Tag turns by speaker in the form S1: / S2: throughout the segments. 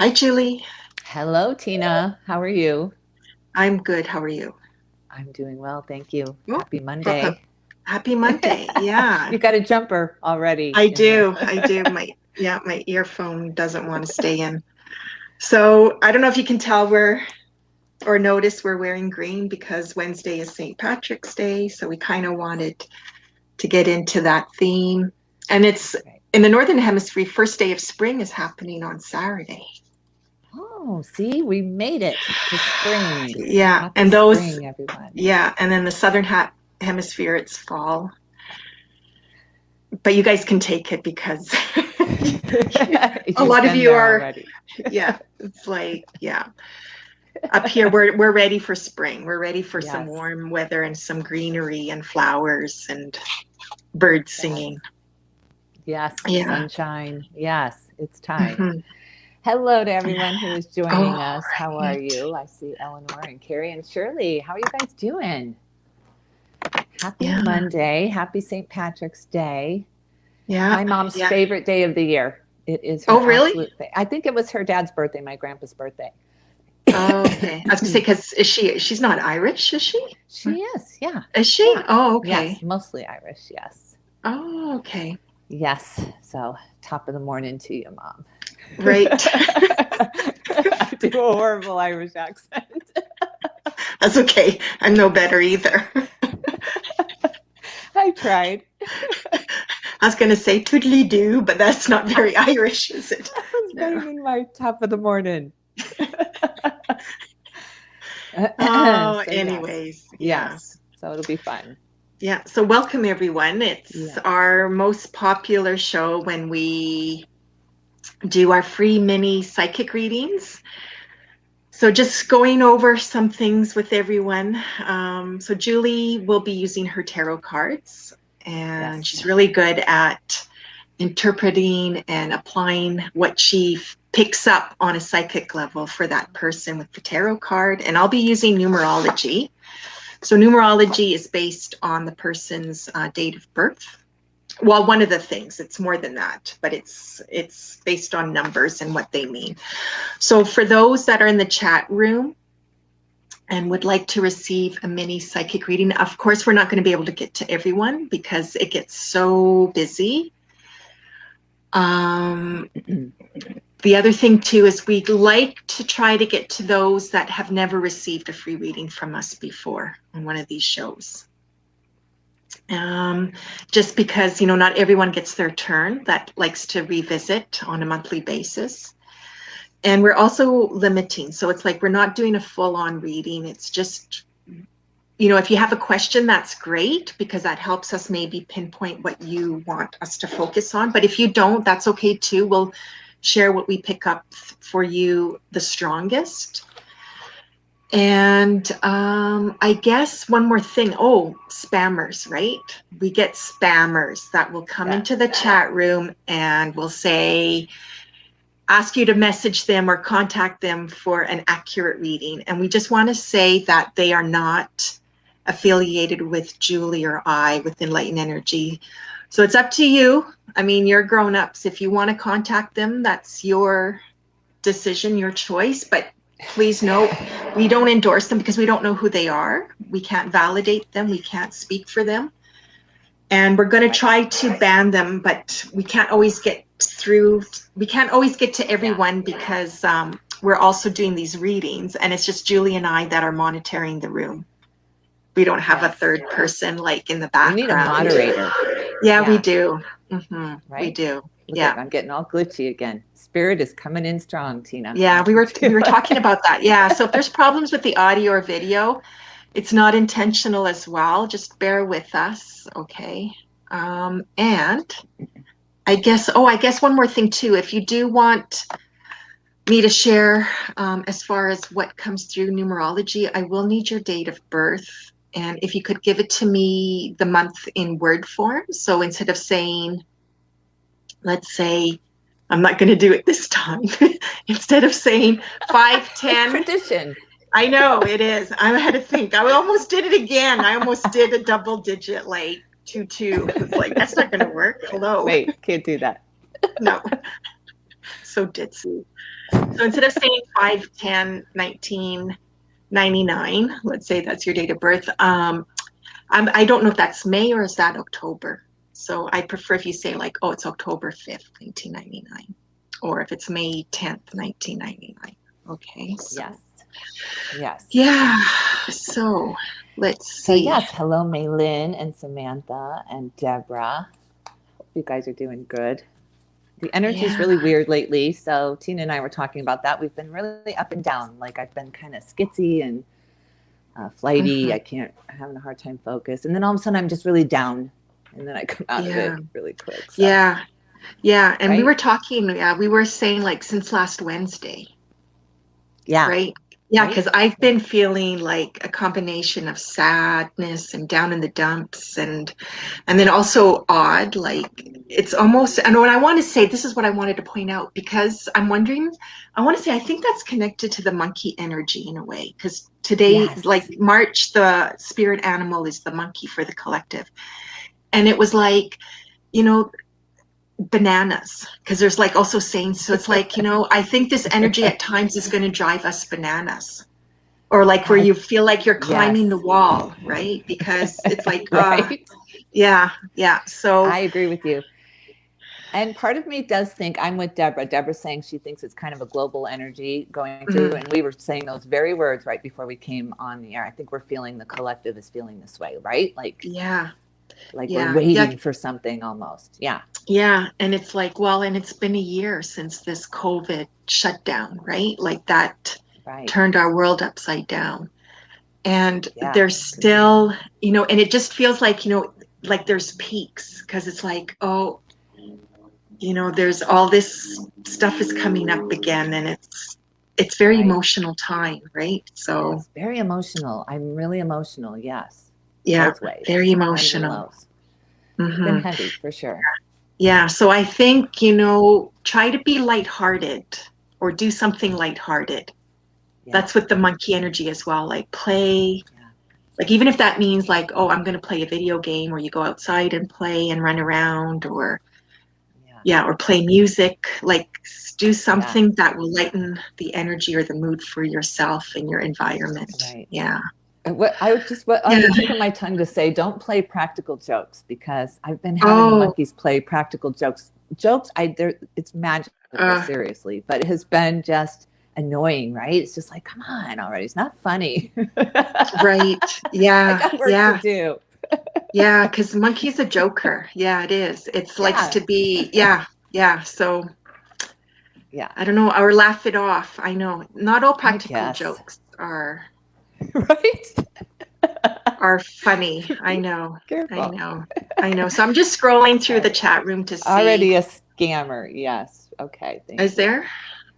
S1: Hi, Julie.
S2: Hello, Tina. How are you?
S1: I'm good. How are you?
S2: I'm doing well, thank you.
S1: Oh,
S2: Happy
S1: pop up.
S2: Monday.
S1: Happy Monday. Yeah,
S2: You got a jumper already
S1: I
S2: in there.
S1: do. I do. My earphone doesn't want to stay in. So I don't know if you can tell or notice we're wearing green because Wednesday is St. Patrick's Day. So we kind of wanted to get into that theme. And it's
S2: Right.
S1: in the Northern Hemisphere, first day of spring is happening on Saturday.
S2: Oh, see, we made it to spring.
S1: Yeah.
S2: Happy
S1: And those,
S2: spring, everyone.
S1: yeah. And then the Southern Hemisphere, it's fall. But you guys can take it because a
S2: You've
S1: lot of
S2: been
S1: you
S2: there
S1: are,
S2: already.
S1: yeah, it's like, yeah. Up here, we're ready for spring. We're ready for some
S2: Yes,
S1: warm weather and some greenery and flowers and birds
S2: yes,
S1: singing.
S2: yes.
S1: Yeah.
S2: Sunshine. Yes, it's time.
S1: Hmm.
S2: Hello to everyone who is
S1: Oh,
S2: joining us. How are
S1: right.
S2: you? I see Eleanor and Carrie and Shirley. How are you guys doing? Happy
S1: Yeah.
S2: Monday. Happy St. Patrick's Day.
S1: Yeah.
S2: My mom's
S1: Yeah.
S2: favorite day of the year. It is
S1: Oh,
S2: her
S1: really?
S2: absolute thing. I think it was her dad's birthday, my grandpa's birthday.
S1: Oh, okay. I was gonna say because she's not Irish, is she?
S2: She is, yeah.
S1: Is she?
S2: Yeah.
S1: Oh, okay.
S2: Yes, mostly Irish, yes.
S1: Oh, okay.
S2: Yes. So, top of the morning to you, Mom.
S1: Right.
S2: I do a horrible Irish accent.
S1: That's okay. I'm no better either.
S2: I tried.
S1: I was gonna say toodly do, but that's not very Irish, is it?
S2: I was
S1: No.
S2: getting in my top of the morning.
S1: Oh,
S2: So, yes.
S1: anyways, yeah.
S2: Yes. So, it'll be fun.
S1: Yeah. So welcome everyone. It's
S2: Yes.
S1: our most popular show when we do our free mini psychic readings. So just going over some things with everyone. So Julie will be using her tarot cards, and
S2: Yes.
S1: she's really good at interpreting and applying what she picks up on a psychic level for that person with the tarot card. And I'll be using numerology. So numerology is based on the person's date of birth. Well, one of the things, it's more than that, but it's based on numbers and what they mean. So for those that are in the chat room and would like to receive a mini psychic reading, of course we're not going to be able to get to everyone because it gets so busy. The other thing too is we'd like to try to get to those that have never received a free reading from us before on one of these shows. Just because, not everyone gets their turn that likes to revisit on a monthly basis. And we're also limiting. So it's like we're not doing a full-on reading. It's just, if you have a question, that's great because that helps us maybe pinpoint what you want us to focus on. But if you don't, that's okay too. We'll share what we pick up for you the strongest. And I guess one more thing. Oh, spammers, right? We get spammers that will come
S2: Yes.
S1: into the chat room and will say, ask you to message them or contact them for an accurate reading. And we just want to say that they are not affiliated with Julie or I with Inlightin Energy. So it's up to you. I mean, you're grown-ups. If you want to contact them, that's your decision, your choice. But please note, we don't endorse them because we don't know who they are. We can't validate them. We can't speak for them. And we're going to try to ban them, but we can't always get through. We can't always get to everyone because we're also doing these readings, and it's just Julie and I that are monitoring the room. We don't have a
S2: Yes.
S1: third person like in the
S2: We need a
S1: background.
S2: moderator.
S1: Yeah, we
S2: Yeah.
S1: do. We
S2: Right?
S1: do.
S2: Look
S1: Yeah.
S2: at I'm getting all glitchy again. Spirit is coming in strong, Tina.
S1: Yeah,
S2: I
S1: we
S2: can
S1: were
S2: feel
S1: talking
S2: it.
S1: about that. Yeah. So if there's problems with the audio or video, it's not intentional as well. Just bear with us, okay? And I guess one more thing too. If you do want me to share as far as what comes through numerology, I will need your date of birth. And if you could give it to me the month in word form. So instead of saying, let's say, I'm not going to do it this time. Instead of saying 5,
S2: It's
S1: 10,
S2: tradition.
S1: I know it is. I had to think. I almost did it again. I almost did a double digit like 2 2. It's like, that's not going to work. Hello.
S2: Wait, can't do that.
S1: No. so ditzy. So instead of saying 5/10/1999, let's say that's your date of birth. I don't know if that's May or is that October. So I prefer if you say like, oh, it's October 5th, 1999, or if it's May 10th, 1999. Okay. So,
S2: Yes. Yes.
S1: yeah. So let's see.
S2: So yes, hello, Maylin and Samantha and Deborah. Hope you guys are doing good. The energy is really weird lately. So Tina and I were talking about that. We've been really up and down. Like I've been kind of skitsy and flighty. I'm having a hard time focus. And then all of a sudden I'm just really down. And then I come out of it really quick. So.
S1: Yeah. Yeah. And
S2: right?
S1: we were talking, we were saying like since last Wednesday.
S2: Yeah.
S1: Right. Yeah, because I've been feeling like a combination of sadness and down in the dumps and then also odd, like it's almost, and what I want to say, this is what I wanted to point out, because I'm wondering, I want to say, I think that's connected to the monkey energy in a way, because today, like March, the spirit animal is the monkey for the collective. And it was like, bananas, because there's like also saying, so it's like, I think this energy at times is going to drive us bananas, or like where you feel like you're climbing the wall, right? Because it's like
S2: right.
S1: Yeah. So
S2: I agree with you, and part of me does think, I'm with Deborah's saying she thinks it's kind of a global energy going through, and we were saying those very words right before we came on the air. I think we're feeling, the collective is feeling this way, right? Like we're waiting for something almost. Yeah,
S1: and it's like, well, and it's been a year since this COVID shutdown, right? Like that turned our world upside down, and there's still, and it just feels like, like there's peaks, because it's like, oh, there's all this stuff is coming up again, and it's very emotional time, right? So
S2: it's very emotional. I'm really emotional. Yes.
S1: Yeah,
S2: both ways.
S1: very emotional.
S2: It's been heavy for sure.
S1: Yeah, so I think, try to be lighthearted or do something lighthearted. That's what the monkey energy as well, like play. Like even if that means like, oh, I'm going to play a video game, or you go outside and play and run around, or or play music, like do something that will lighten the energy or the mood for yourself and your environment.
S2: Right.
S1: Yeah.
S2: What I would just, on the tip of my tongue to say, don't play practical jokes, because I've been having the monkeys play practical jokes. It's magical, seriously, but it has been just annoying, right? It's just like, come on already. It's not funny.
S1: Right. Yeah.
S2: I got work to do.
S1: Yeah, because monkey's a joker. Yeah, it is. It likes to be, so I don't know, or laugh it off. I know not all practical jokes are are funny. I know.
S2: Careful.
S1: I know. So I'm just scrolling through the chat room to see.
S2: Already a scammer. Yes. Okay. Thank you.
S1: Is there?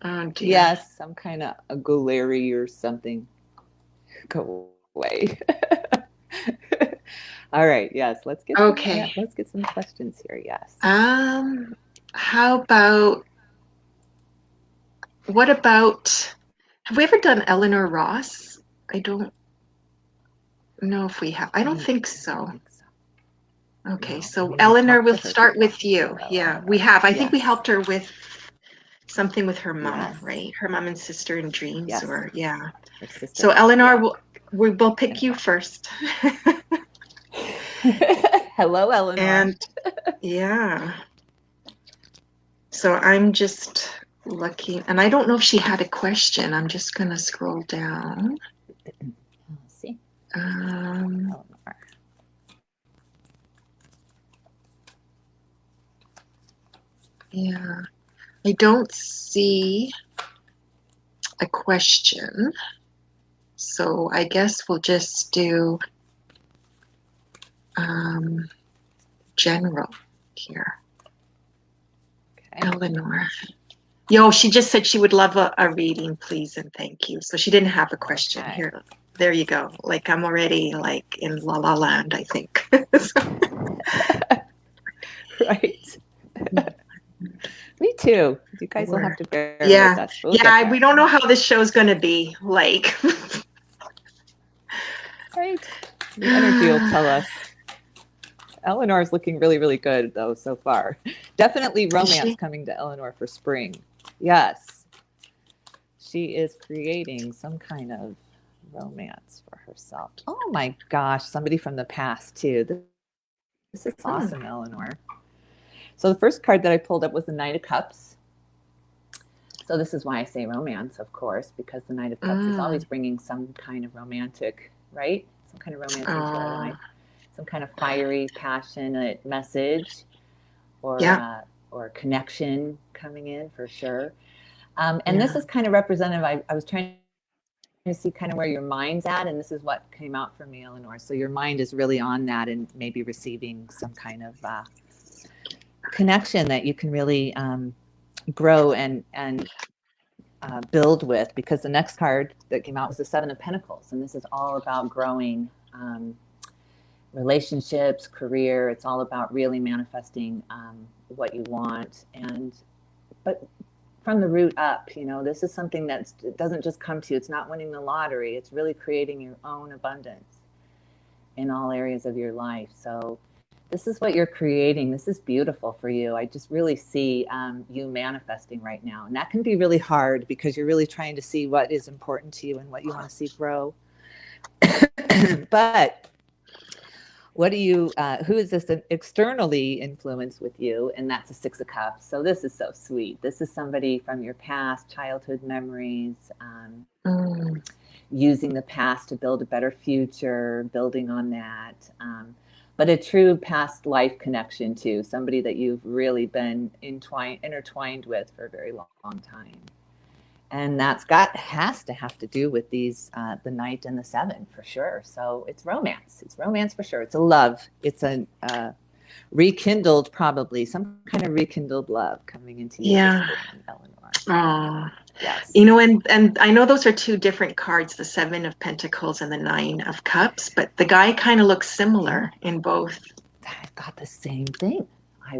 S1: Oh, dear.
S2: Yes, some kind of a Guleri or something. Go away. All right. Yes. Let's get let's get some questions here. Yes.
S1: How about? What about? Have we ever done Eleanor Ross? I don't know if we have. I don't think so. Okay, so Eleanor, we'll start with you. Yeah, we have. I think we helped her with something with her mom, right? Her mom and sister in dreams, or So Eleanor, we'll pick you first.
S2: Hello, Eleanor.
S1: And so I'm just looking, and I don't know if she had a question. I'm just gonna scroll down.
S2: Let's see.
S1: Yeah, I don't see a question, so I guess we'll just do general here. Okay. Eleanor. She just said she would love a reading, please and thank you. So she didn't have a question. Here. There you go. Like I'm already like in La La Land, I think.
S2: Right. Me too. You guys will have to bear with us.
S1: We don't know how this show's going to be like.
S2: Right. The energy will tell us. Eleanor is looking really, really good though so far. Definitely romance coming to Eleanor for spring. Yes. She is creating some kind of romance for herself. Oh my gosh, somebody from the past too. This is awesome, Eleanor. So the first card that I pulled up was the Knight of Cups. So this is why I say romance, of course, because the Knight of Cups is always bringing some kind of romantic, right? Some kind of romance into our life. Some kind of fiery, passionate message or connection coming in for sure. And this is kind of representative. I was trying to see kind of where your mind's at, and this is what came out for me, Eleanor. So your mind is really on that and maybe receiving some kind of connection that you can really grow and build with, because the next card that came out was the Seven of Pentacles, and this is all about growing relationships, career. It's all about really manifesting what you want, but from the root up. You know, this is something that doesn't just come to you. It's not winning the lottery. It's really creating your own abundance in all areas of your life. So this is what you're creating. This is beautiful for you. I just really see you manifesting right now. And that can be really hard because you're really trying to see what is important to you and what you want to see grow. But what do you, who is this externally influenced with you? And that's a Six of Cups. So this is so sweet. This is somebody from your past, childhood memories, using the past to build a better future, building on that. But a true past life connection too, somebody that you've really been intertwined with for a very long time. And that's has to have to do with these, the Knight and the Seven for sure. So it's romance. It's romance for sure. It's a love. It's a rekindled, probably some kind of rekindled love coming into you, Eleanor.
S1: Oh,
S2: yes.
S1: You know, and I know those are two different cards, the Seven of Pentacles and the Nine of Cups, but the guy kind of looks similar in both.
S2: I've got the same thing.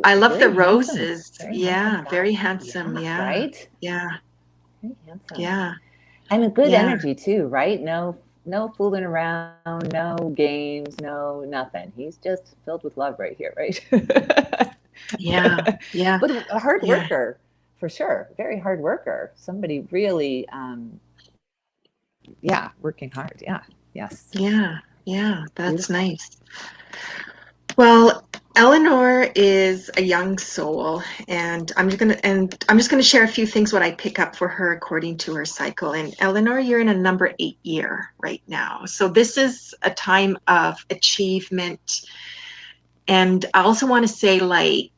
S1: I love the roses. Very handsome.
S2: Right?
S1: Yeah.
S2: Very handsome.
S1: Yeah.
S2: And a good energy too, right? No fooling around, no games, no nothing. He's just filled with love right here, right?
S1: Yeah.
S2: But a hard worker, for sure. Very hard worker. Somebody really, working hard. Yeah. Yes.
S1: Yeah. That's nice. Well, Eleanor is a young soul, and I'm just gonna share a few things what I pick up for her according to her cycle. And Eleanor, you're in a number 8 year right now, so this is a time of achievement. And I also want to say, like,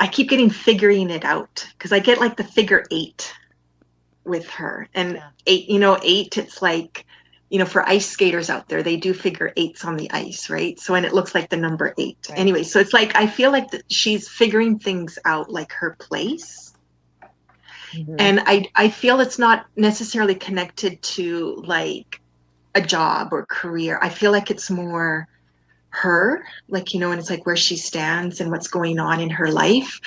S1: I keep getting figuring it out, because I get like the figure 8 with her, and 8. You know, 8. It's like, you know, for ice skaters out there, they do figure 8s on the ice, right? So, and it looks like the number 8. Right. Anyway, so it's like, I feel like she's figuring things out, like her place. Mm-hmm. And I feel it's not necessarily connected to like a job or career. I feel like it's more her, like, you know, and it's like where she stands and what's going on in her life.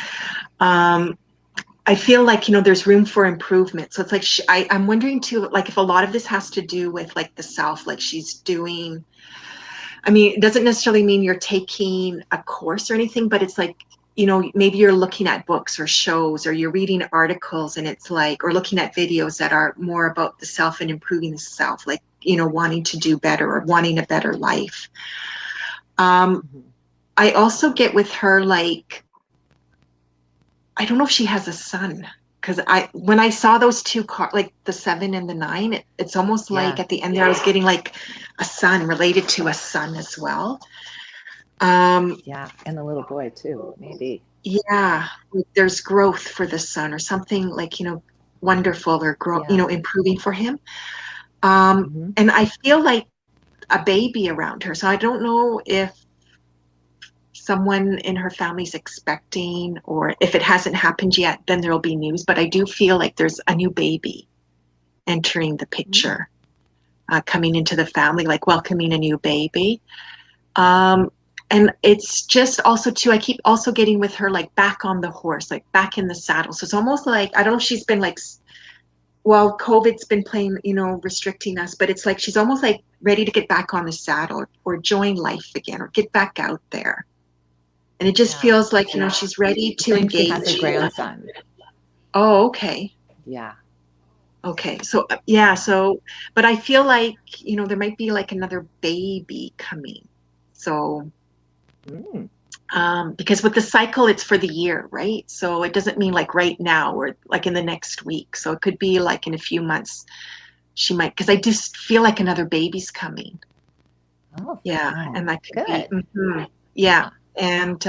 S1: I feel like, you know, there's room for improvement. So it's like, I'm wondering too, like, if a lot of this has to do with like the self, like she's doing, I mean, it doesn't necessarily mean you're taking a course or anything, but it's like, you know, maybe you're looking at books or shows, or you're reading articles, and it's like, or looking at videos that are more about the self and improving the self, like, you know, wanting to do better or wanting a better life. I also get with her, like, I don't know if she has a son, because when I saw those two cards, like the 7 and the 9, it's almost like at the end there I was getting like a son, related to a son as well. And
S2: the little boy too, maybe.
S1: There's growth for the son, or something like, you know, wonderful, or you know, improving for him. And I feel like a baby around her. So I don't know if someone in her family's expecting, or if it hasn't happened yet, then there'll be news. But I do feel like there's a new baby entering the picture, coming into the family, like welcoming a new baby. And it's just also too, I keep also getting with her, like back on the horse, like back in the saddle. So it's almost like, I don't know if she's been like, well, COVID's been playing, you know, restricting us, but it's like she's almost like ready to get back on the saddle, or join life again, or get back out there. And it just feels like, you know, she's ready to engage.
S2: She has a grandson.
S1: Oh, okay.
S2: Yeah.
S1: Okay. So, yeah. So, but I feel like, there might be like another baby coming. So,
S2: Mm.
S1: because with the cycle, it's for the year, right? So it doesn't mean like right now or like in the next week. So it could be like in a few months she might, because I just feel like another baby's coming.
S2: Oh,
S1: Yeah.
S2: wow.
S1: And that could be,
S2: Good.
S1: yeah. And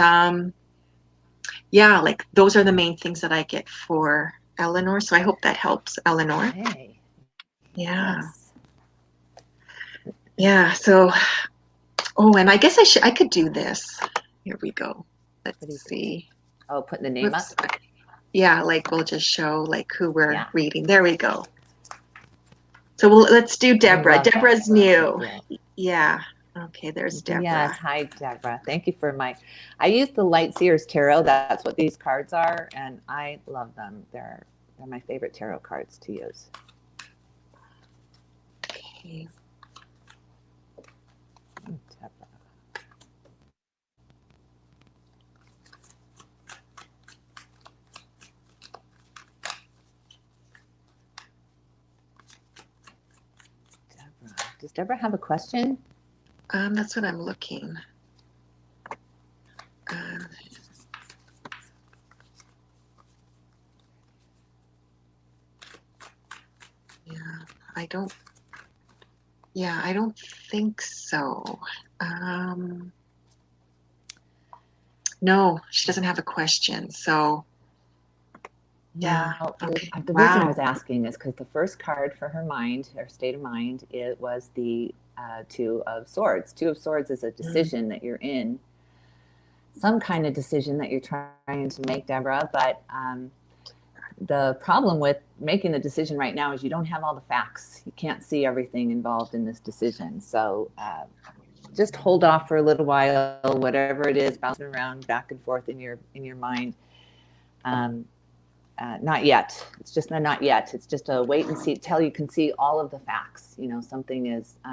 S1: yeah, like those are the main things that I get for Eleanor. So I hope that helps, Eleanor.
S2: Okay.
S1: Yeah.
S2: Yes.
S1: Yeah. So, oh, and I guess I could do this. Here we go.
S2: What do
S1: Let's
S2: you think?
S1: see.
S2: Oh, putting the name
S1: Whoops.
S2: up?
S1: Yeah, like we'll just show like who we're
S2: Yeah.
S1: reading. There we go. So let's do
S2: I
S1: Deborah.
S2: love that.
S1: Deborah's
S2: Thank
S1: new.
S2: you.
S1: Yeah. Okay, there's
S2: Yes.
S1: Deborah.
S2: Hi, Deborah. Thank you for I use the Light Seers Tarot. That's what these cards are. And I love them. They're my favorite tarot cards to use.
S1: Okay.
S2: Deborah. Does Deborah have a question?
S1: That's what I'm looking. Uh, yeah, I don't. Yeah, I don't think so. Um, no, she doesn't have a question. So, yeah.
S2: Well,
S1: Okay.
S2: the reason I was
S1: Wow.
S2: asking is because the first card for her mind, her state of mind, it was the Two of Swords. Two of Swords is a decision that you're in, some kind of decision that you're trying to make, Deborah. But the problem with making the decision right now is you don't have all the facts. You can't see everything involved in this decision. So just hold off for a little while, whatever it is, bouncing around back and forth in your mind. Not yet. It's just not yet. It's just a wait and see till you can see all of the facts. Something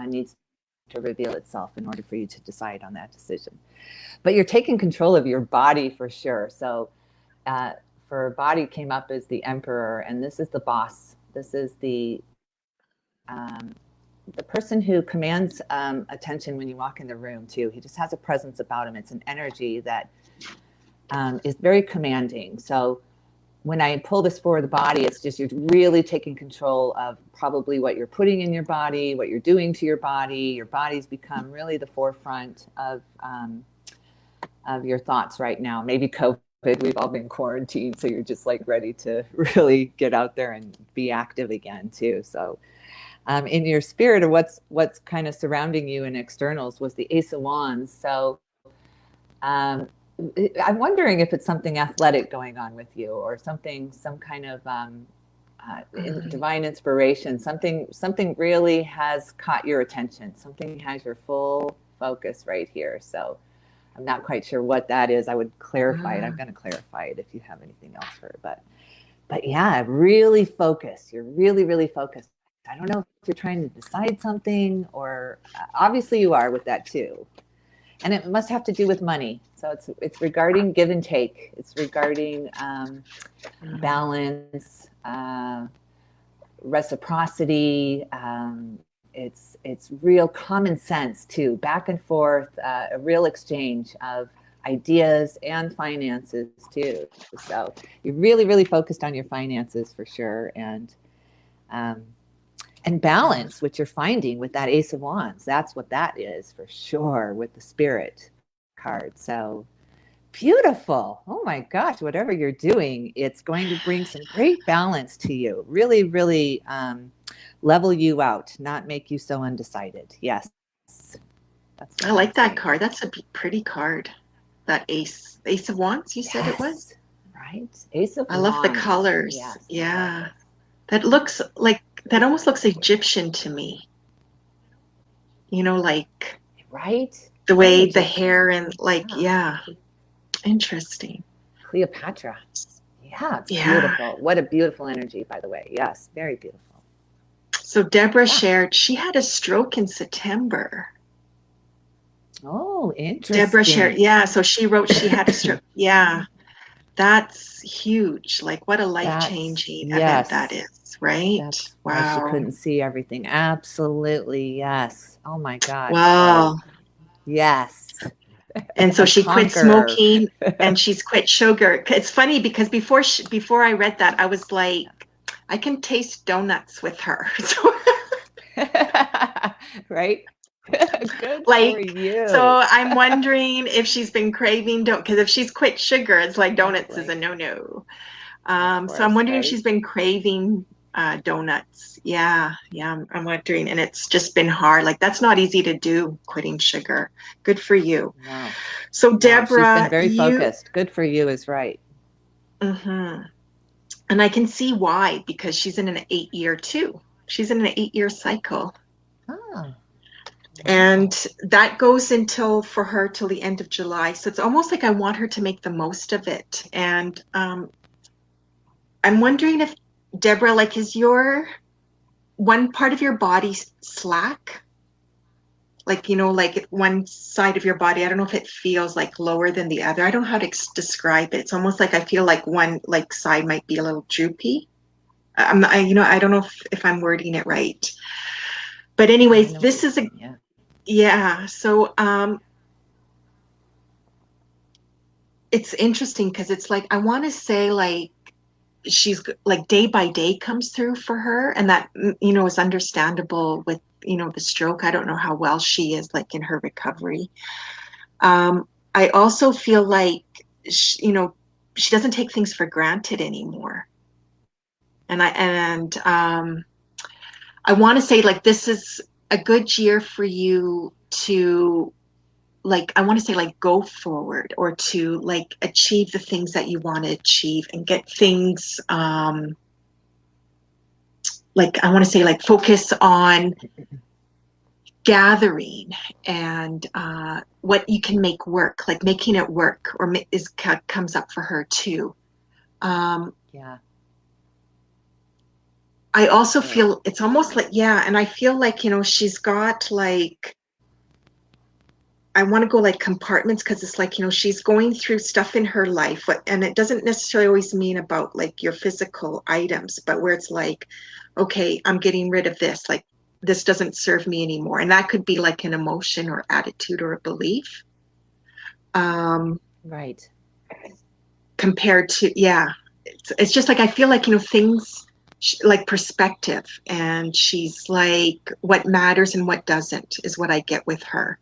S2: needs to reveal itself in order for you to decide on that decision. But you're taking control of your body for sure. So for body came up as the Emperor, and this is the boss. This is the person who commands attention when you walk in the room too. He just has a presence about him. It's an energy that is very commanding. So when I pull this for the body, it's just you're really taking control of probably what you're putting in your body, what you're doing to your body. Your body's become really the forefront of your thoughts right now. Maybe COVID, we've all been quarantined, so you're just like ready to really get out there and be active again too. So in your spirit of what's kind of surrounding you in externals was the Ace of Wands. So I'm wondering if it's something athletic going on with you, or some kind of divine inspiration. Something really has caught your attention. Something has your full focus right here. So I'm not quite sure what that is. I would clarify it. I'm going to clarify it if you have anything else for it. But yeah, really focus. You're really, really focused. I don't know if you're trying to decide something, or obviously you are with that too. And it must have to do with money. So it's regarding give and take. It's regarding balance, reciprocity. It's real common sense too, back and forth, a real exchange of ideas and finances too. So you're really, really focused on your finances for sure, and balance, which you're finding with that Ace of Wands. That's what that is for sure with the Spirit card. So beautiful. Oh my gosh, whatever you're doing, it's going to bring some great balance to you. Really, really level you out, not make you so undecided. Yes. That's
S1: I like that card. That's a pretty card. That Ace of Wands, you said it was?
S2: Right? Ace of
S1: I
S2: Wands.
S1: love the colors.
S2: Yes.
S1: Yeah. That almost looks Egyptian to me. Like
S2: right?
S1: the way the hair and yeah. Interesting.
S2: Cleopatra. Yeah, it's beautiful. What a beautiful energy, by the way. Yes, very beautiful.
S1: So Deborah shared she had a stroke in September.
S2: Oh, interesting.
S1: Deborah shared, yeah. So she wrote she had a stroke. Yeah. That's huge. Like what a
S2: That's,
S1: life-changing event that
S2: yes.
S1: is, right?
S2: That's why she
S1: Wow.
S2: couldn't see everything. Absolutely. Yes. Oh my gosh. So,
S1: Wow.
S2: yes.
S1: And so
S2: A
S1: she quit
S2: conqueror.
S1: smoking and she's quit sugar. It's funny because before I read that, I was like, I can taste donuts with her. So
S2: Right? Good for
S1: like,
S2: you.
S1: so I'm wondering if she's been craving because if she's quit sugar, it's like donuts is a
S2: Exactly.
S1: no-no.
S2: Of
S1: So I'm
S2: course,
S1: wondering if
S2: right?
S1: she's been craving donuts. Yeah, I'm wondering, and it's just been hard. Like that's not easy to do, quitting sugar. Good for you.
S2: No,
S1: So
S2: no. She's been
S1: Deborah,
S2: very focused. Good for you is right.
S1: mhm. And I can see why because she's in an 8-year too. She's in an 8-year cycle.
S2: Oh,
S1: And
S2: wow.
S1: that goes until for her till the end of July. So it's almost like I want her to make the most of it. And I'm wondering if Deborah, like, is your one part of your body slack? Like, like one side of your body, I don't know if it feels like lower than the other. I don't know how to describe it. It's almost like I feel like one like side might be a little droopy. I don't know if I'm wording it right. But
S2: No, I
S1: anyways,
S2: know what
S1: this
S2: you're
S1: is a
S2: saying. Yeah.
S1: yeah. So it's interesting because it's like I want to say like she's like day by day comes through for her, and that is understandable with the stroke. I don't know how well she is like in her recovery. I also feel like she doesn't take things for granted anymore, and I want to say like this is a good year for you to like I want to say like go forward or to like achieve the things that you want to achieve and get things like I want to say like focus on gathering and what you can make work, like making it work or comes up for her too. um,
S2: Yeah.
S1: I also
S2: Good.
S1: feel it's almost like yeah, and I feel like she's got like I want to go like compartments because it's like she's going through stuff in her life, and it doesn't necessarily always mean about like your physical items, but where it's like okay, I'm getting rid of this, like this doesn't serve me anymore, and that could be like an emotion or attitude or a belief um
S2: Right.
S1: compared to yeah, it's just like I feel like things like perspective, and she's like what matters and what doesn't is what I get with her.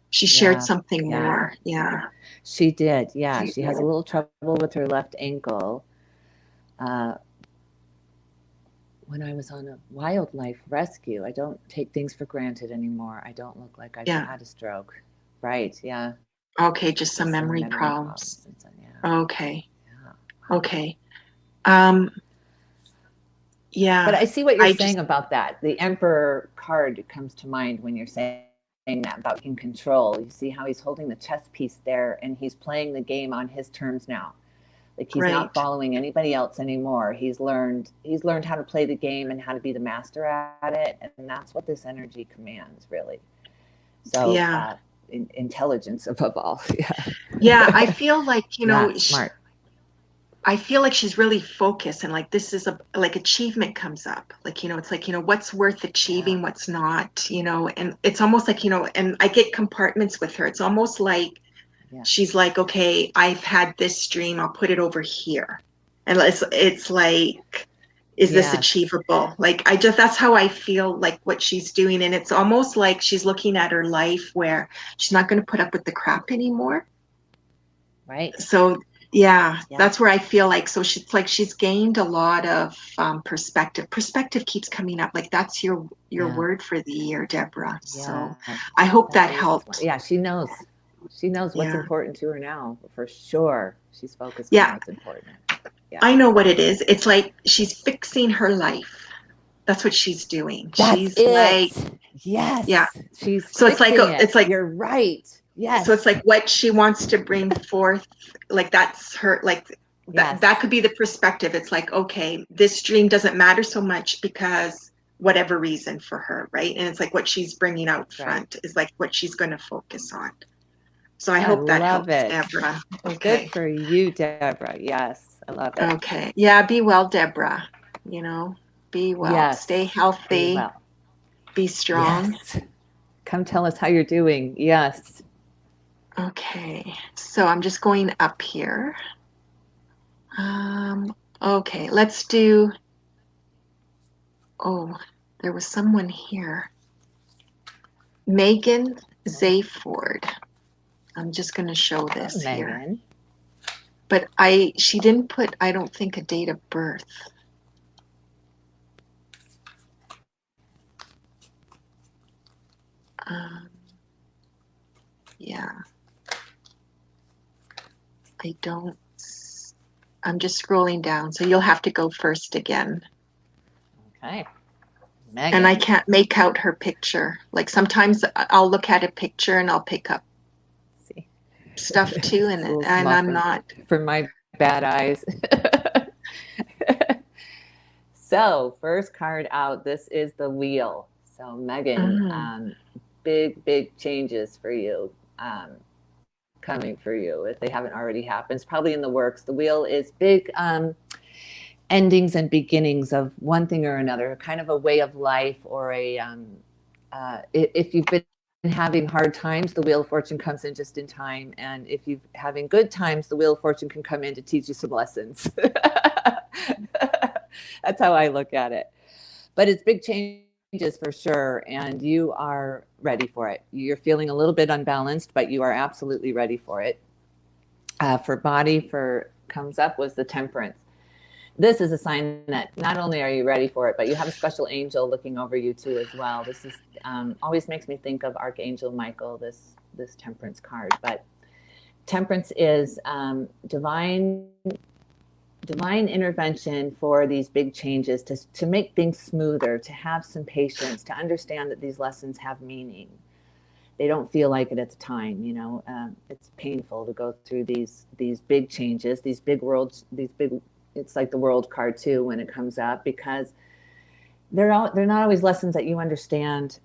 S1: She shared
S2: Yeah.
S1: something
S2: Yeah.
S1: more. Yeah.
S2: She did. Yeah. She has a little trouble with her left ankle. Uh, when I was on a wildlife rescue, I don't take things for granted anymore. I don't look like I've
S1: Yeah.
S2: had a stroke. Right. Yeah.
S1: Okay, just some
S2: Just some
S1: memory
S2: memory
S1: problems.
S2: problems. And so, yeah.
S1: Okay.
S2: Yeah. Wow.
S1: Okay. Um,
S2: But
S1: yeah.
S2: I see what you're
S1: I
S2: saying
S1: just
S2: about that. The Emperor card comes to mind when you're saying that about taking control. You see how he's holding the chess piece there and he's playing the game on his terms now. Like he's not
S1: right.
S2: following anybody else anymore. He's learned how to play the game and how to be the master at it, and that's what this energy commands, really. So,
S1: Yeah.
S2: intelligence above all.
S1: Yeah, I
S2: Yeah.
S1: feel like,
S2: Yeah, smart.
S1: I feel like she's really focused and like this is a like achievement comes up. Like, it's like, what's worth
S2: Yeah.
S1: achieving, what's not, and it's almost like, and I get compartments with her. It's almost like
S2: Yeah.
S1: she's like, okay, I've had this dream, I'll put it over here. And it's like, is this
S2: Yes.
S1: achievable? Like, that's how I feel like what she's doing. And it's almost like she's looking at her life where she's not going to put up with the crap anymore.
S2: Right.
S1: So, yeah,
S2: Yeah.
S1: that's where I feel like, so she's like, she's gained a lot of perspective. Perspective keeps coming up. Like, that's your
S2: Yeah.
S1: word for the year, Deborah. So
S2: Yes.
S1: I hope
S2: That
S1: that
S2: is.
S1: helped.
S2: Yeah, she knows. She knows what's
S1: Yeah.
S2: important to her now, for sure. She's focused on
S1: Yeah.
S2: what's important. Yeah.
S1: I know what it is. It's like she's fixing her life. That's what she's doing.
S2: That's
S1: She's like,
S2: it.
S1: yeah.
S2: Yes. She's
S1: So it's like
S2: fixing it.
S1: it's like
S2: You're right.
S1: so it's
S2: Yes.
S1: like what she wants to bring forth. Like that's her. Like that
S2: Yes.
S1: could be the perspective. It's like okay, this dream doesn't matter so much because whatever reason for her, right? And it's like what she's bringing out
S2: Right.
S1: front is like what she's going to focus on. So I
S2: I
S1: hope that
S2: love
S1: helps,
S2: it.
S1: Deborah.
S2: Good
S1: Okay.
S2: for you, Deborah. Yes, I love it.
S1: Okay. Yeah, be well, Deborah. You know, be well. Stay
S2: Yes, be
S1: healthy.
S2: well.
S1: Be strong.
S2: Yes. Come tell us how you're doing. Yes.
S1: Okay. So I'm just going up here. Okay, let's do. Oh, there was someone here. Megan Zayford. I'm just going to show
S2: Hello,
S1: this here.
S2: Megan.
S1: But she didn't put, I don't think, a date of birth. Um, yeah, I don't. I'm just scrolling down, so you'll have to go first again.
S2: Okay.
S1: And I
S2: Megan.
S1: can't make out her picture. Like sometimes I'll look at a picture and I'll pick up
S2: See.
S1: stuff too,
S2: It's a little
S1: and
S2: small
S1: I'm not.
S2: for my bad eyes. So, first card out, this is the wheel. So, Megan,
S1: Mm,
S2: big changes for you coming for you if they haven't already happened. It's probably in the works. The wheel is big endings and beginnings of one thing or another, kind of a way of life or if you've been having hard times, the Wheel of Fortune comes in just in time. And if you're having good times, the Wheel of Fortune can come in to teach you some lessons. That's how I look at it. But it's big changes for sure. And you are ready for it. You're feeling a little bit unbalanced, but you are absolutely ready for it. For body, for comes up was the Temperance. This is a sign that not only are you ready for it, but you have a special angel looking over you too as well. This is always makes me think of Archangel Michael, this Temperance card. But Temperance is divine intervention for these big changes, to make things smoother, to have some patience, to understand that these lessons have meaning. They don't feel like it at the time, you know. It's painful to go through these big changes, these big worlds, these big. It's like the World card too when it comes up, because they're not always lessons that you understand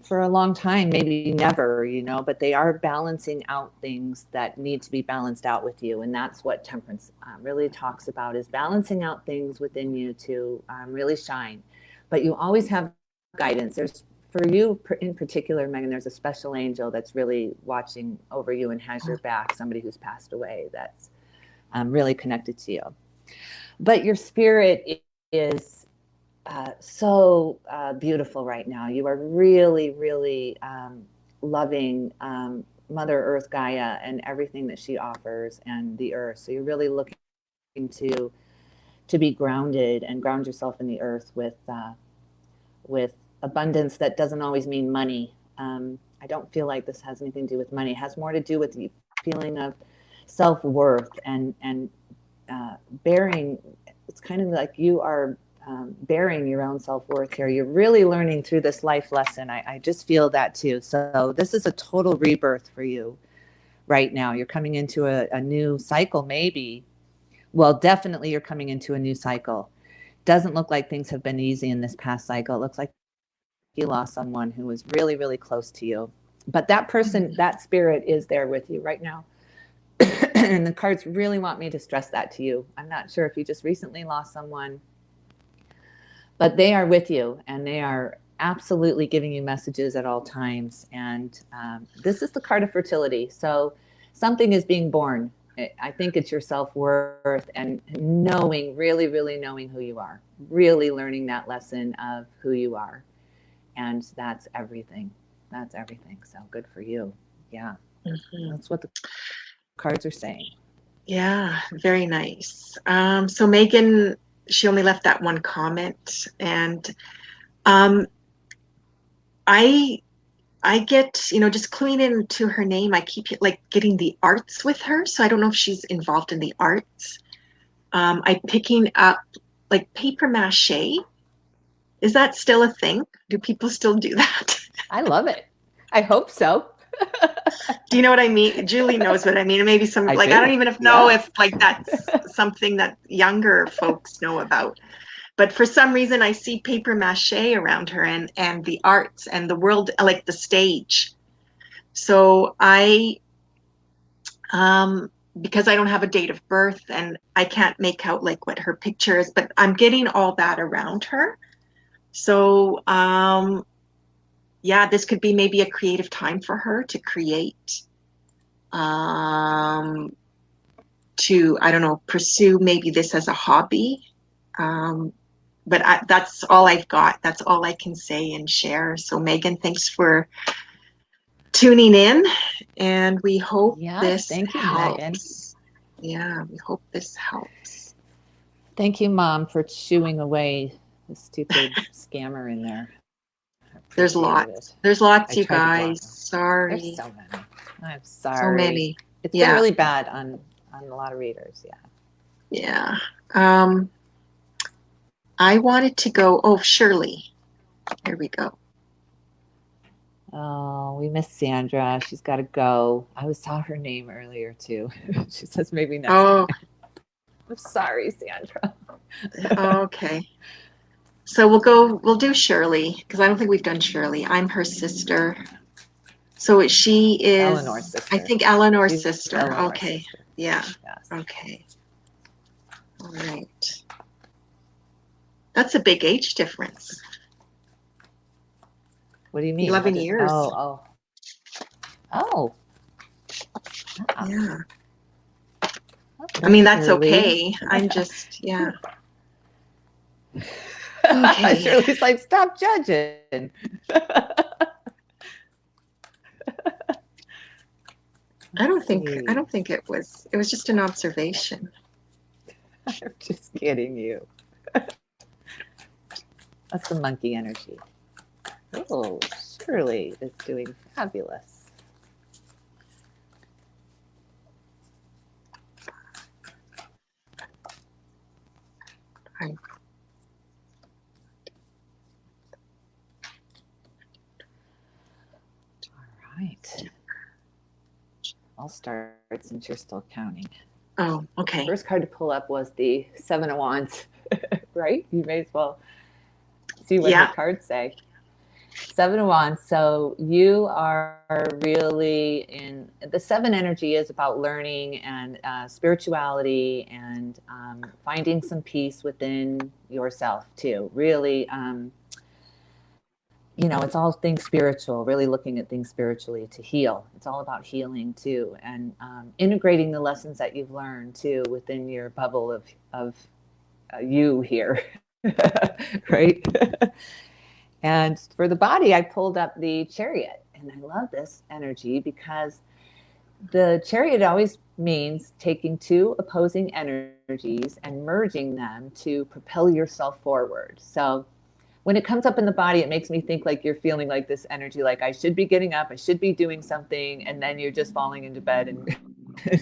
S2: for a long time, maybe never, you know. But they are balancing out things that need to be balanced out with you, and that's what Temperance really talks about: is balancing out things within you to really shine. But you always have guidance. There's for you in particular, Megan, there's a special angel that's really watching over you and has your back, somebody who's passed away that's really connected to you. But your spirit is so beautiful right now. You are really, really loving Mother Earth, Gaia, and everything that she offers, and the earth. So you're really looking to be grounded and ground yourself in the earth with abundance that doesn't always mean money. I don't feel like this has anything to do with money. It has more to do with the feeling of self-worth and bearing. It's kind of like you are bearing your own self-worth here. You're really learning through this life lesson. I just feel that too. So this is a total rebirth for you right now. You're coming into a new cycle, maybe. Well, definitely you're coming into a new cycle. Doesn't look like things have been easy in this past cycle. It looks like you lost someone who was really, really close to you. But that person, that spirit is there with you right now. And the cards really want me to stress that to you. I'm not sure if you just recently lost someone, but they are with you and they are absolutely giving you messages at all times. And this is the card of fertility. So something is being born. I think it's your self-worth and knowing, really, really knowing who you are, really learning that lesson of who you are. And that's everything. That's everything. So good for you. Yeah.
S1: mm-hmm.
S2: That's what the cards are saying.
S1: Yeah, very nice. So Megan, she only left that one comment, and I I get, just cluing into her name. I keep like getting the arts with her, so I don't know if she's involved in the arts. I'm picking up like paper mache. Is that still a thing? Do people still do that?
S2: I love it. I hope so.
S1: Do you know what I mean? Julie knows what I mean. And maybe some
S2: I
S1: like I don't
S2: do.
S1: even know
S2: Yes.
S1: if like that's something that younger folks know about. But for some reason I see paper mache around her and the arts and the world, like the stage. So Because I don't have a date of birth and I can't make out like what her picture is, but I'm getting all that around her. So, yeah, this could be maybe a creative time for her to create, to, I don't know, pursue maybe this as a hobby. But that's all I've got. That's all I can say and share. So, Megan, thanks for tuning in, and we hope
S2: Yes,
S1: this
S2: thank you,
S1: helps.
S2: Megan.
S1: Yeah, we hope this helps.
S2: Thank you, Mom, for chewing away the stupid scammer in there. I
S1: There's
S2: appreciated
S1: lots.
S2: it.
S1: There's lots,
S2: I
S1: you
S2: tried to block
S1: guys.
S2: them. There's
S1: Sorry.
S2: so many. I'm
S1: So
S2: sorry.
S1: many.
S2: It's been
S1: Yeah.
S2: really bad on a lot of readers. Yeah.
S1: Yeah. I wanted to go. Oh, Shirley. Here we go.
S2: Oh, we miss Sandra. She's got to go. I saw her name earlier too. She says maybe next
S1: Oh,
S2: time. I'm sorry, Sandra.
S1: okay. So we'll do Shirley because I don't think we've done Shirley. I'm her sister. So she is
S2: Eleanor's sister.
S1: I think Eleanor's
S2: She's
S1: sister.
S2: Eleanor's
S1: Okay.
S2: sister.
S1: Yeah.
S2: Yes.
S1: Okay. All right. That's a big age difference.
S2: What do you mean?
S1: 11 years.
S2: Oh. Wow.
S1: Yeah.
S2: Okay,
S1: I mean, that's
S2: Shirley.
S1: okay. I'm just, yeah. Okay.
S2: Shirley's like, stop judging.
S1: I don't think it was just an observation.
S2: I'm just kidding you. That's the monkey energy. Oh, Shirley is doing fabulous.
S1: All
S2: right. I'll start since you're still counting.
S1: Oh, okay.
S2: First card to pull up was the Seven of Wands, right? You may as well see what her cards say. Seven of Wands. So you are really in the seven energy is about learning and spirituality and finding some peace within yourself too. Really, it's all things spiritual, really looking at things spiritually to heal. It's all about healing too, and integrating the lessons that you've learned too within your bubble of you here, right? And for the body, I pulled up the Chariot, and I love this energy because the Chariot always means taking two opposing energies and merging them to propel yourself forward. So when it comes up in the body, it makes me think like you're feeling like this energy, like I should be getting up, I should be doing something, and then you're just falling into bed and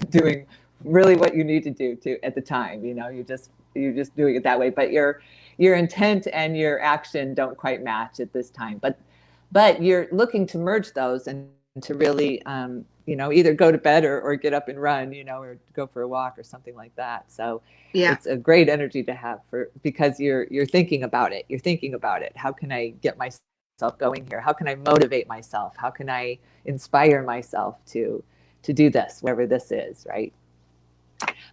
S2: doing really what you need to do at the time. You're just doing it that way, but your intent and your action don't quite match at this time. But you're looking to merge those and to really either go to bed or get up and run, or go for a walk or something like that. So it's a great energy to have because you're thinking about it. You're thinking about it. How can I get myself going here? How can I motivate myself? How can I inspire myself to do this, whatever this is, right?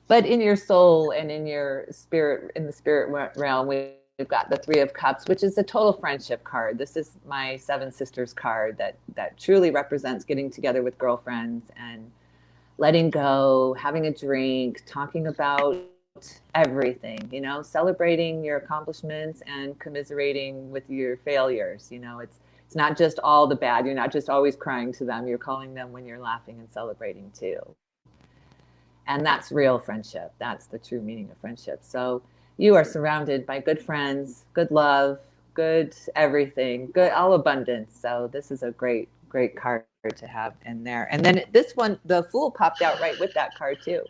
S2: But in your soul and in your spirit, in the spirit realm, we've got the Three of Cups, which is a total friendship card. This is my Seven Sisters card that truly represents getting together with girlfriends and letting go, having a drink, talking about everything, celebrating your accomplishments and commiserating with your failures. It's not just all the bad. You're not just always crying to them. You're calling them when you're laughing and celebrating too. And that's real friendship. That's the true meaning of friendship. So you are surrounded by good friends, good love, good everything, good, all abundance. So this is a great, great card to have in there. And then this one, the Fool popped out right with that card too.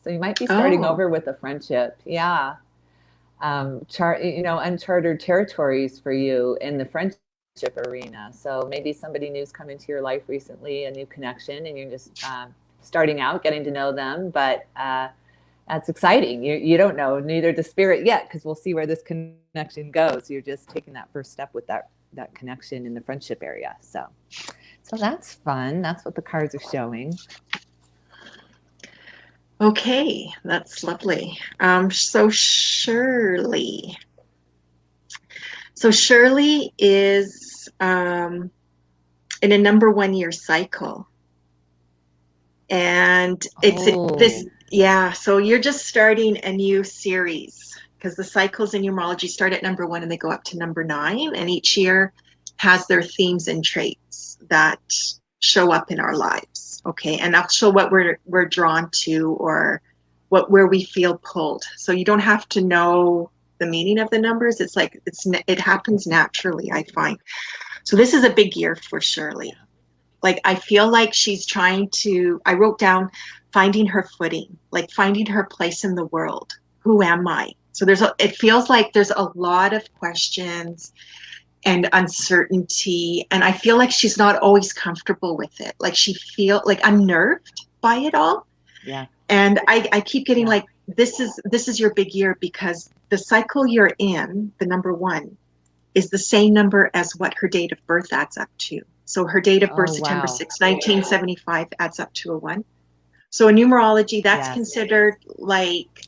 S2: So you might be starting over with a friendship. Yeah. Uncharted territories for you in the friendship arena. So maybe somebody new's come into your life recently, a new connection, and you're just starting out, getting to know them. But that's exciting. You don't know, neither does Spirit yet, because we'll see where this connection goes. You're just taking that first step with that connection in the friendship area. So that's fun. That's what the cards are showing.
S1: Okay, that's lovely. So Shirley is in a number 1 year cycle. And it's this, yeah, so you're just starting a new series because the cycles in numerology start at number 1 and they go up to number 9. And each year has their themes and traits that show up in our lives. Okay. And I'll show what we're drawn to or where we feel pulled. So you don't have to know the meaning of the numbers. It's like it happens naturally, I find. So this is a big year for Shirley. Like, I feel like she's trying to, I wrote down finding her footing, like finding her place in the world. Who am I? So it feels like there's a lot of questions and uncertainty. And I feel like she's not always comfortable with it. Like she feel like unnerved by it all.
S2: Yeah.
S1: And I keep getting like, this is your big year because the cycle you're in, the number 1, is the same number as what her date of birth adds up to. So her date of birth, September 6, 1975, adds up to a 1. So in numerology, that's considered like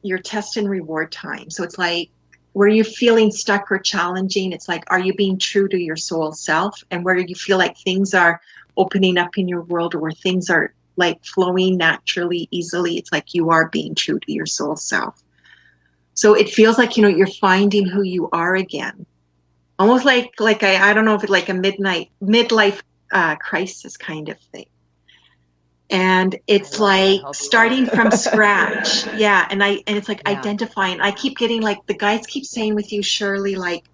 S1: your test and reward time. So it's like, where you're feeling stuck or challenging, it's like, are you being true to your soul self? And where you feel like things are opening up in your world or where things are like flowing naturally, easily, it's like you are being true to your soul self. So it feels like, you're finding who you are again. Almost like I don't know if it's like a midlife crisis kind of thing. And it's like starting from scratch. Yeah. And it's like identifying. I keep getting like the guides keep saying with you, Shirley, like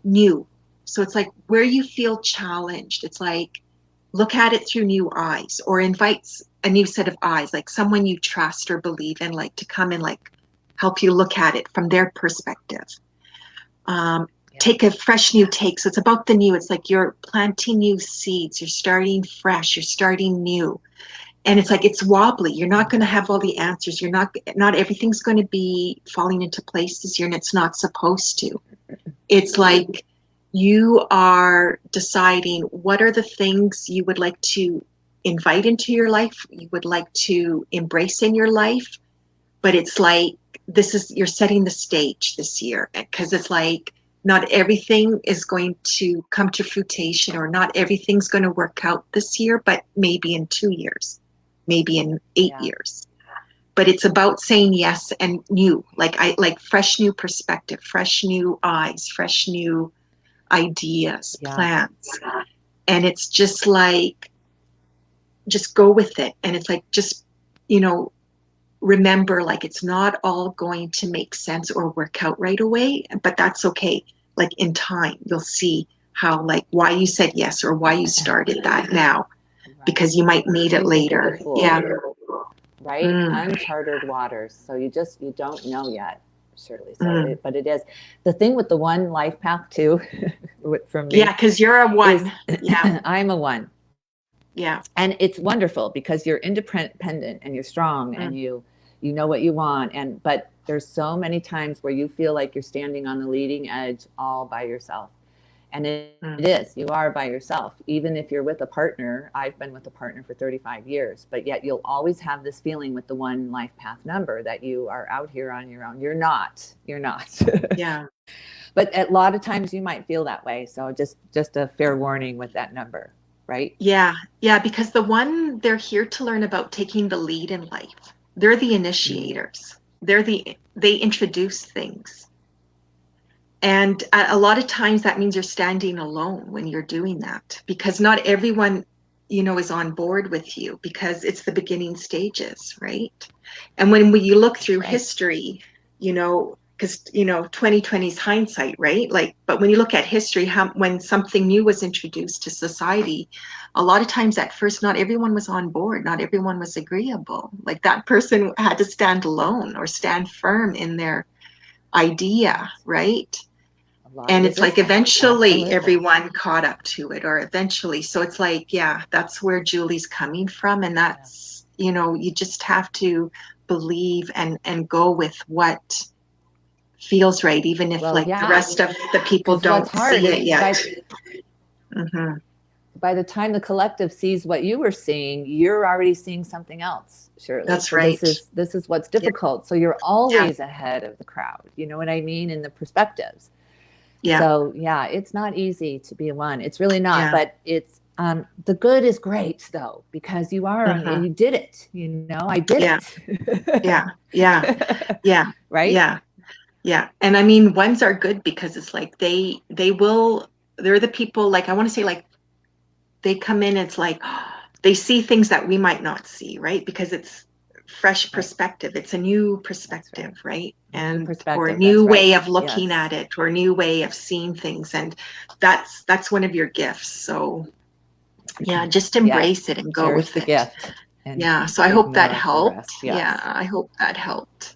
S1: new. So it's like where you feel challenged. It's like look at it through new eyes or invites a new set of eyes, like someone you trust or believe in, like to come and like help you look at it from their perspective. Take a fresh new take. So it's about the new. It's like you're planting new seeds. You're starting fresh. You're starting new. And it's like it's wobbly. You're not going to have all the answers. You're not everything's going to be falling into place this year, and it's not supposed to. It's like you are deciding what are the things you would like to invite into your life, you would like to embrace in your life. But it's like you're setting the stage this year because it's like not everything is going to come to fruition or not everything's going to work out this year, but maybe in 2 years, maybe in 8 years. But it's about saying yes and new, like fresh new perspective, fresh new eyes, fresh new ideas, plans. And it's just like, just go with it. And it's like, just, remember, like it's not all going to make sense or work out right away, but that's okay. Like in time, you'll see how, like, why you said yes or why you started that now, because you might need it later. Yeah.
S2: Right? Uncharted waters. So you don't know yet, surely. So but it is the thing with the 1 life path too, from me.
S1: Yeah, because you're a 1. Yeah.
S2: I'm a 1.
S1: Yeah.
S2: And it's wonderful because you're independent and you're strong and you know what you want. But there's so many times where you feel like you're standing on the leading edge all by yourself. And it is, you are by yourself. Even if you're with a partner, I've been with a partner for 35 years, but yet you'll always have this feeling with the 1 life path number that you are out here on your own. You're not.
S1: Yeah.
S2: But a lot of times you might feel that way. So just a fair warning with that number. Right?
S1: Yeah. Yeah. Because the 1, they're here to learn about taking the lead in life. They're the initiators. They introduce things. And a lot of times that means you're standing alone when you're doing that, because not everyone, is on board with you because it's the beginning stages, right? And when you look through history, because 2020 is hindsight, right? Like, but when you look at history, when something new was introduced to society, a lot of times at first not everyone was on board, not everyone was agreeable. Like that person had to stand alone or stand firm in their idea, right? And it's like eventually everyone caught up to it, or eventually. So it's like, yeah, that's where Julie's coming from. And that's, you just have to believe and go with what feels right, even if the rest of the people don't see it yet.
S2: by the time the collective sees what you were seeing, you're already seeing something else, Shirley.
S1: That's
S2: so
S1: right.
S2: This is what's difficult. Yeah. So you're always ahead of the crowd. You know what I mean? In the perspectives.
S1: Yeah.
S2: So yeah, it's not easy to be a one. It's really not.
S1: Yeah.
S2: But it's the good is great though, because you are you did it. You know, I did it.
S1: Yeah. Yeah.
S2: Right.
S1: Yeah. Yeah. And I mean, ones are good because it's like they're the people, like I want to say, like they come in, it's like they see things that we might not see, right? Because it's fresh perspective. It's a new perspective, right? And or a new way of looking at it, or a new way of seeing things. And that's one of your gifts. So yeah, just embrace it and go with
S2: the
S1: it.
S2: Gift.
S1: And yeah. So I hope that helped. Yeah, I hope that helped.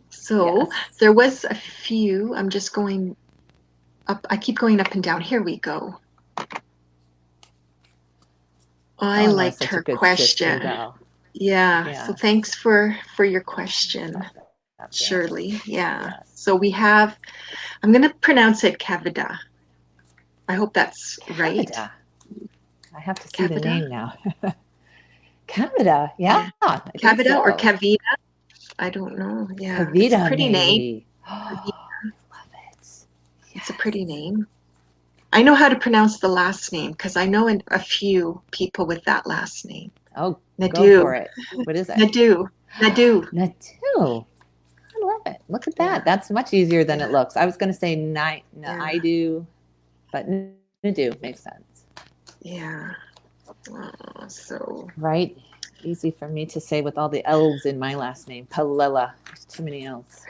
S1: So there was a few. I'm just going up. I keep going up and down. Here we go. I liked her question. Yeah. So thanks for your question, Shirley. Yeah. So we have, I'm going to pronounce it Kavida. I hope that's right.
S2: I have to see the name now. Kavida. Yeah.
S1: Kavida or Kavida. I don't know. Yeah.
S2: Kavida,
S1: it's a pretty name.
S2: Love it.
S1: It's a pretty name. I know how to pronounce the last name because I know a few people with that last name.
S2: Oh,
S1: Nadu.
S2: Go for it. What is it?
S1: Nadu.
S2: I love it. Look at that. Yeah. That's much easier than it looks. I was going to say Naidu, but Nadu makes sense.
S1: Yeah. So.
S2: Right. Easy for me to say with all the L's in my last name. Palella. There's too many L's.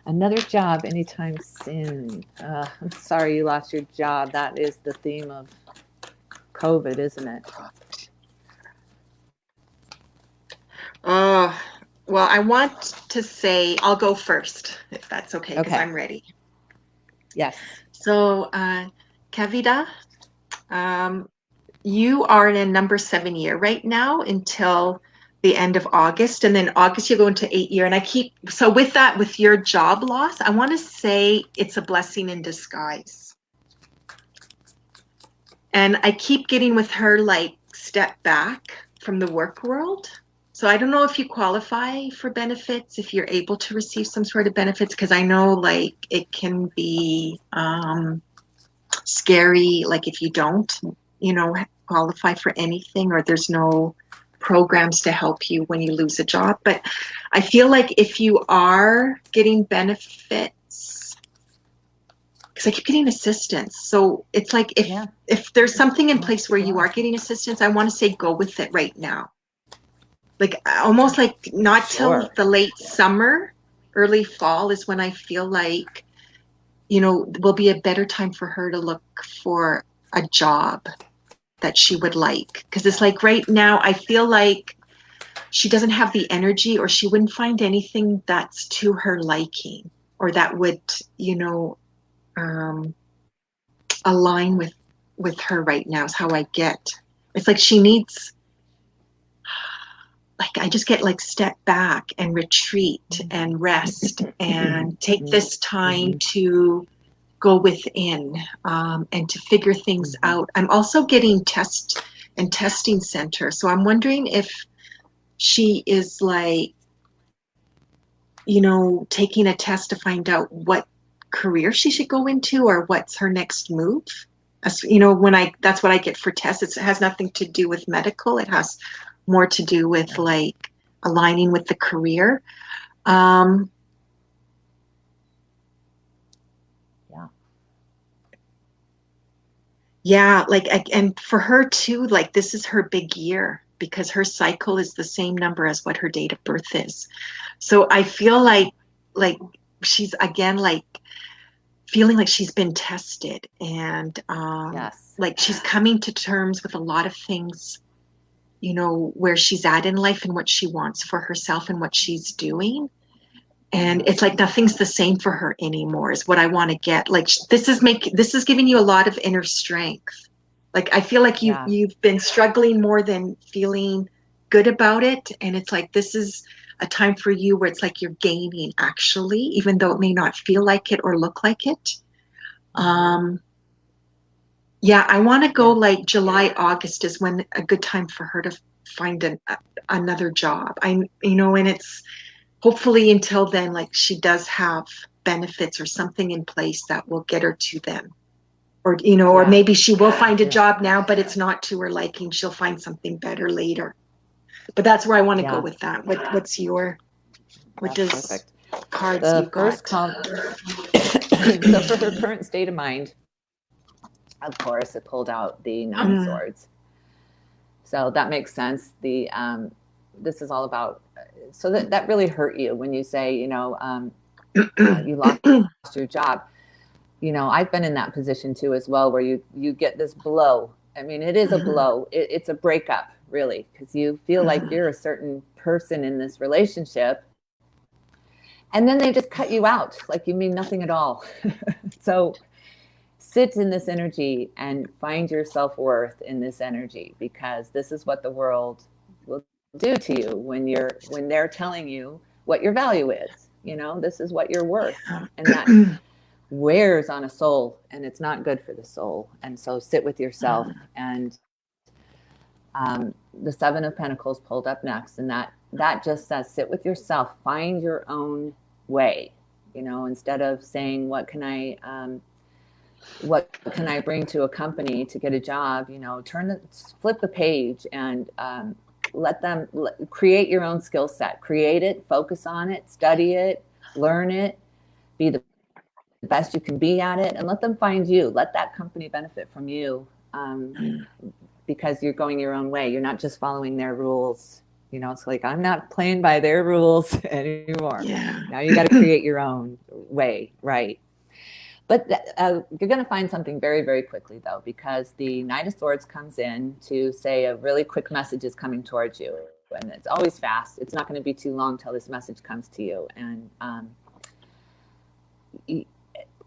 S2: Another job anytime soon. I'm sorry you lost your job. That is the theme of COVID, isn't it?
S1: Well, I want to say, I'll go first, if that's okay, because I'm ready.
S2: Yes.
S1: So, Kavida, you are in a number 7 year right now until the end of August, and then August you go into 8 year. And so with that, with your job loss, I want to say it's a blessing in disguise. And I keep getting with her, like, step back from the work world. So I don't know if you qualify for benefits, if you're able to receive some sort of benefits, because I know, like, it can be scary, like if you don't, qualify for anything, or there's no programs to help you when you lose a job. But I feel like if you are getting benefits, because I keep getting assistance, so it's like if there's something in place where you are getting assistance, I want to say go with it right now. Like almost like not till the late summer, early fall is when I feel like, will be a better time for her to look for a job that she would like. Because it's like right now, I feel like she doesn't have the energy, or she wouldn't find anything that's to her liking, or that would, align with her right now is how I get. It's like she needs, like I just get like step back and retreat and rest and take this time to go within and to figure things out. I'm also getting testing center. So I'm wondering if she is like, taking a test to find out what career she should go into or what's her next move. That's what I get for tests. It has nothing to do with medical. It has more to do with like aligning with the career. Yeah, like, and for her too, like this is her big year because her cycle is the same number as what her date of birth is. So I feel like she's again like feeling like she's been tested, and like she's coming to terms with a lot of things, where she's at in life and what she wants for herself and what she's doing. And it's like nothing's the same for her anymore is what I want to get. Like this is giving you a lot of inner strength. Like I feel like you've been struggling more than feeling good about it. And it's like this is a time for you where it's like you're gaining actually, even though it may not feel like it or look like it. Um, yeah, I want to go like July, August is when a good time for her to find another job. And it's hopefully until then, like she does have benefits or something in place that will get her to them. Or maybe she will find a job now, but it's not to her liking. She'll find something better later. But that's where I want to go with that. What does
S2: perfect.
S1: cards
S2: The
S1: you
S2: first
S1: got?
S2: so for her current state of mind, of course, it pulled out the Nine of Swords. So that makes sense. This is all about, so that really hurt you when you say, you lost your job. I've been in that position too as well, where you get this blow. I mean, it is a blow. It's a breakup, really, because you feel like you're a certain person in this relationship, and then they just cut you out, like you mean nothing at all. So sit in this energy and find your self-worth in this energy, because this is what the world will do to you when they're telling you what your value is. This is what you're worth, and that wears on a soul, and it's not good for the soul. And so sit with yourself. And the Seven of Pentacles pulled up next, and that just says sit with yourself, find your own way. Instead of saying what can I bring to a company to get a job, flip the page and let them create your own skill set, create it, focus on it, study it, learn it, be the best you can be at it, and let them find you. Let that company benefit from you, because you're going your own way. You're not just following their rules. It's like, I'm not playing by their rules anymore. Now you got to create your own way, right? But you're going to find something very, very quickly, though, because the Knight of Swords comes in to say a really quick message is coming towards you. And it's always fast. It's not going to be too long till this message comes to you. And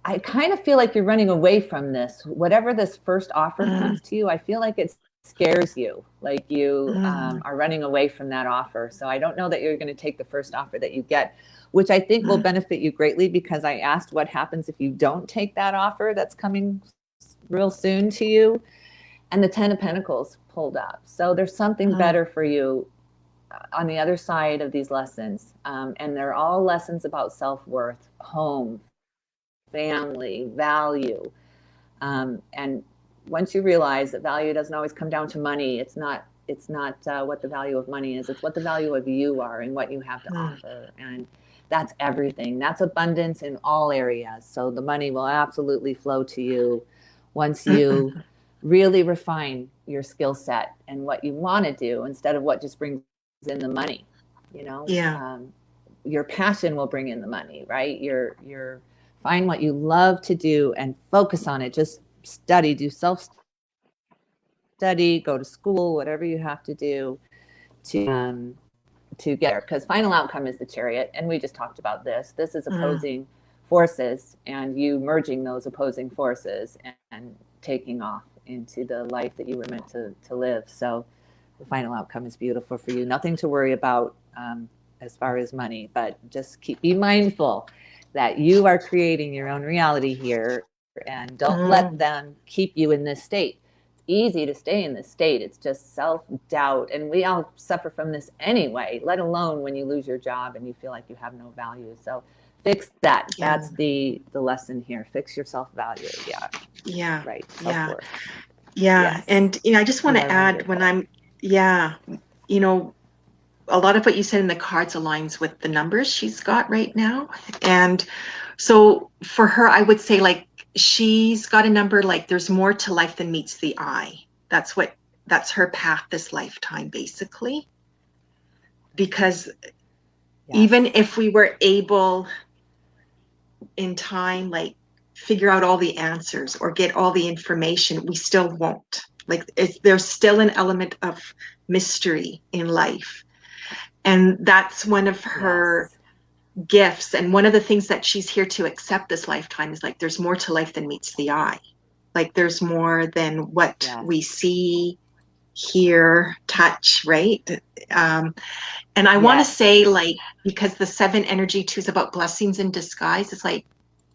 S2: I kind of feel like you're running away from this. Whatever this first offer comes to you, I feel like it scares you, like you are running away from that offer. So I don't know that you're going to take the first offer that you get, which I think will benefit you greatly, because I asked what happens if you don't take that offer that's coming real soon to you. And the Ten of Pentacles pulled up. So there's something better for you on the other side of these lessons. And they're all lessons about self-worth, home, family, value. And once you realize that value doesn't always come down to money, it's not what the value of money is. It's what the value of you are and what you have to offer. And that's everything. That's abundance in all areas. So the money will absolutely flow to you once you really refine your skill set and what you want to do, instead of what just brings in the money. Your passion will bring in the money, right? Your find what you love to do and focus on it. Just study, do self-study, go to school, whatever you have to do to get there. Because final outcome is the Chariot. And we just talked about this. This is opposing forces, and you merging those opposing forces and taking off into the life that you were meant to live. So the final outcome is beautiful for you. Nothing to worry about as far as money, but just be mindful that you are creating your own reality here, and don't let them keep you in this state. It's easy to stay in this state. It's just self-doubt, and we all suffer from this anyway, let alone when you lose your job and you feel like you have no value. So fix that. That's the lesson here. Fix your self-value. Right. Self-worth.
S1: Yes. And I just want to add, a lot of what you said in the cards aligns with the numbers she's got right now. And so for her, I would say, like, she's got a number, like, there's more to life than meets the eye. That's her path this lifetime, basically. Because even if we were able in time, like, figure out all the answers or get all the information, we still won't. Like, there's still an element of mystery in life. And that's one of her gifts. And one of the things that she's here to accept this lifetime is, like, there's more to life than meets the eye. Like, there's more than what we see, hear, touch, right? And I want to say, like, because the 7 energy too is about blessings in disguise, it's like,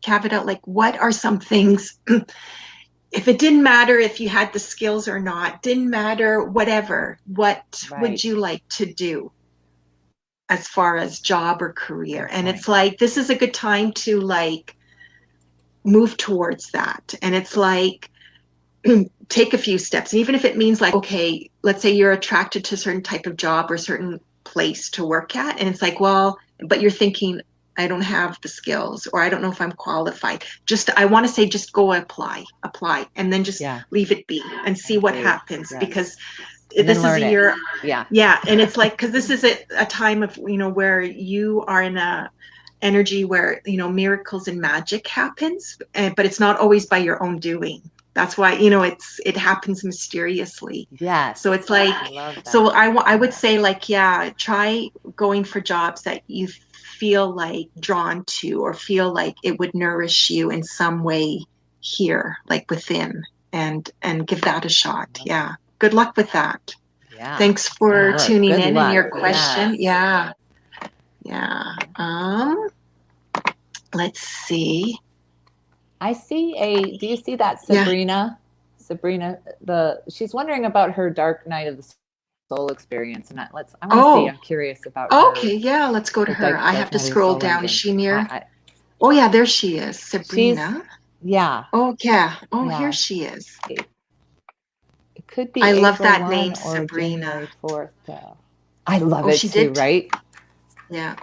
S1: carve it out. Like, what are some things, if it didn't matter if you had the skills or not, didn't matter, whatever, what would you like to do as far as job or career? And it's like, this is a good time to like move towards that. And it's like, take a few steps. And even if it means like, okay, let's say you're attracted to a certain type of job or certain place to work at. And it's like, well, but you're thinking, I don't have the skills, or I don't know if I'm qualified. Just, I want to say, just go apply, and then just leave it be and see what happens. Because this is a year. Yeah. And it's like, because this is a time of, you know, where you are in a energy where, you know, miracles and magic happens, but it's not always by your own doing. That's why, you know, it happens mysteriously. So it's like, so I would say like, yeah, try going for jobs that you feel like drawn to, or feel like it would nourish you in some way here, like within, and give that a shot. Yeah. Good luck with that. Yeah. Thanks for tuning in and your question. Yeah. Let's see.
S2: I see do you see that Sabrina? Yeah. Sabrina, she's wondering about her dark night of the soul experience. And I want to see, I'm curious about her.
S1: Okay, yeah, let's go to her. I have to scroll down. Is she near? Oh, yeah, there she is. Sabrina. Oh, yeah. Oh, here she is.
S2: It could be
S1: April love that
S2: 1
S1: name,
S2: or
S1: Sabrina.
S2: January 4th, though. I love it too, right?
S1: Yeah.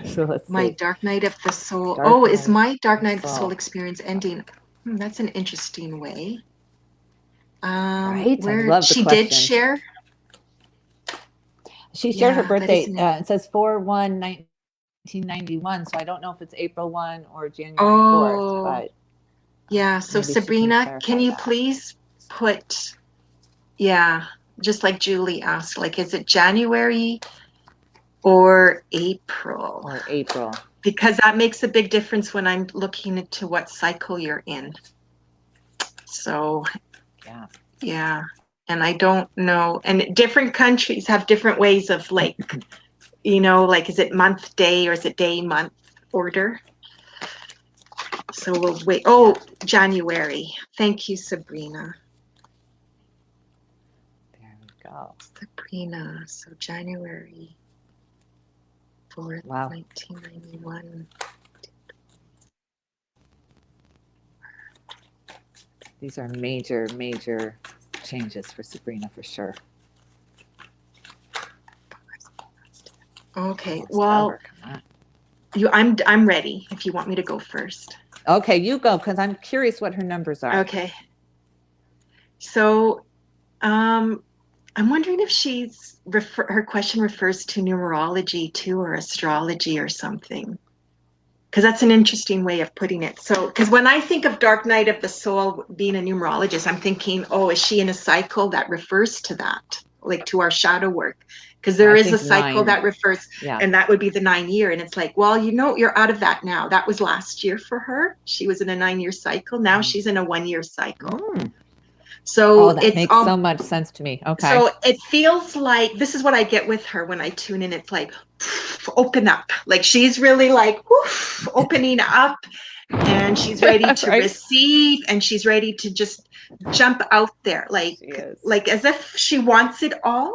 S2: So let's see.
S1: My dark night of the soul. Is my dark night of the soul experience ending? That's an interesting way.
S2: Right.
S1: Where
S2: I love the
S1: she did share.
S2: She shared her birthday. It says 4/1/1991. So I don't know if it's April 1 or January 4th, but
S1: yeah. So Sabrina, can you please put, just like Julie asked, like, is it January or April? Because that makes a big difference when I'm looking into what cycle you're in. So, yeah. And I don't know. And different countries have different ways of like, you know, like, is it month, day, or is it day, month order? So we'll wait. January. Thank you, Sabrina.
S2: There we go.
S1: Sabrina. So January 4th, 1991.
S2: These are major, major changes for Sabrina for sure.
S1: Okay. Well, I'm ready if you want me to go first.
S2: Okay, you go, because I'm curious what her numbers are.
S1: Okay. So I'm wondering if her question refers to numerology too, or astrology or something. Because that's an interesting way of putting it. So, because when I think of dark night of the soul being a numerologist, I'm thinking, is she in a cycle that refers to that, like to our shadow work? Because there is a cycle that refers, and that would be the 9 year. And it's like, well, you know, you're out of that now. That was last year for her. She was in a 9 year cycle. Now she's in a 1 year cycle. So
S2: that makes so much sense to me. Okay.
S1: So it feels like, this is what I get with her when I tune in. It's like, open up. Like she's really like, opening up, and she's ready to receive, and she's ready to just jump out there. Like as if she wants it all.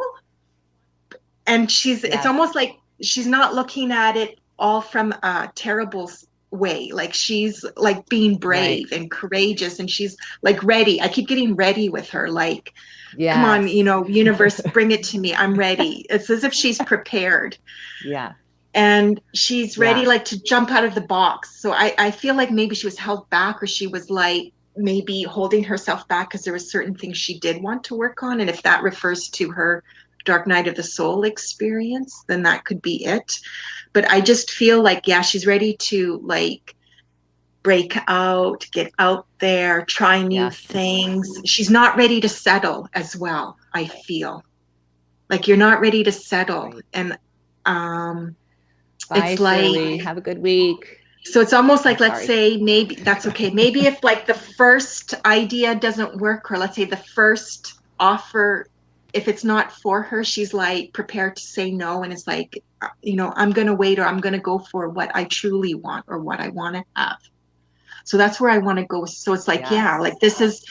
S1: And it's almost like she's not looking at it all from a terrible way. Like she's like being brave and courageous, and she's like ready. I keep getting ready with her. Like, come on, you know, universe, bring it to me. I'm ready. It's as if she's prepared.
S2: Yeah.
S1: And she's ready, like, to jump out of the box. So I feel like maybe she was held back, or she was like maybe holding herself back because there were certain things she did want to work on. And if that refers to her dark night of the soul experience, then that could be it. But I just feel like, she's ready to like break out, get out there, try new things. She's not ready to settle as well. I feel like you're not ready to settle. And
S2: Bye,
S1: it's like,
S2: Shirley. Have a good week.
S1: So it's almost like, let's say, maybe that's okay. Maybe if like the first idea doesn't work, or let's say the first offer if it's not for her, she's like prepared to say no, and it's like, I'm going to wait, or I'm going to go for what I truly want or what I want to have. So that's where I want to go. So it's like,
S2: Yes.
S1: yeah, like this is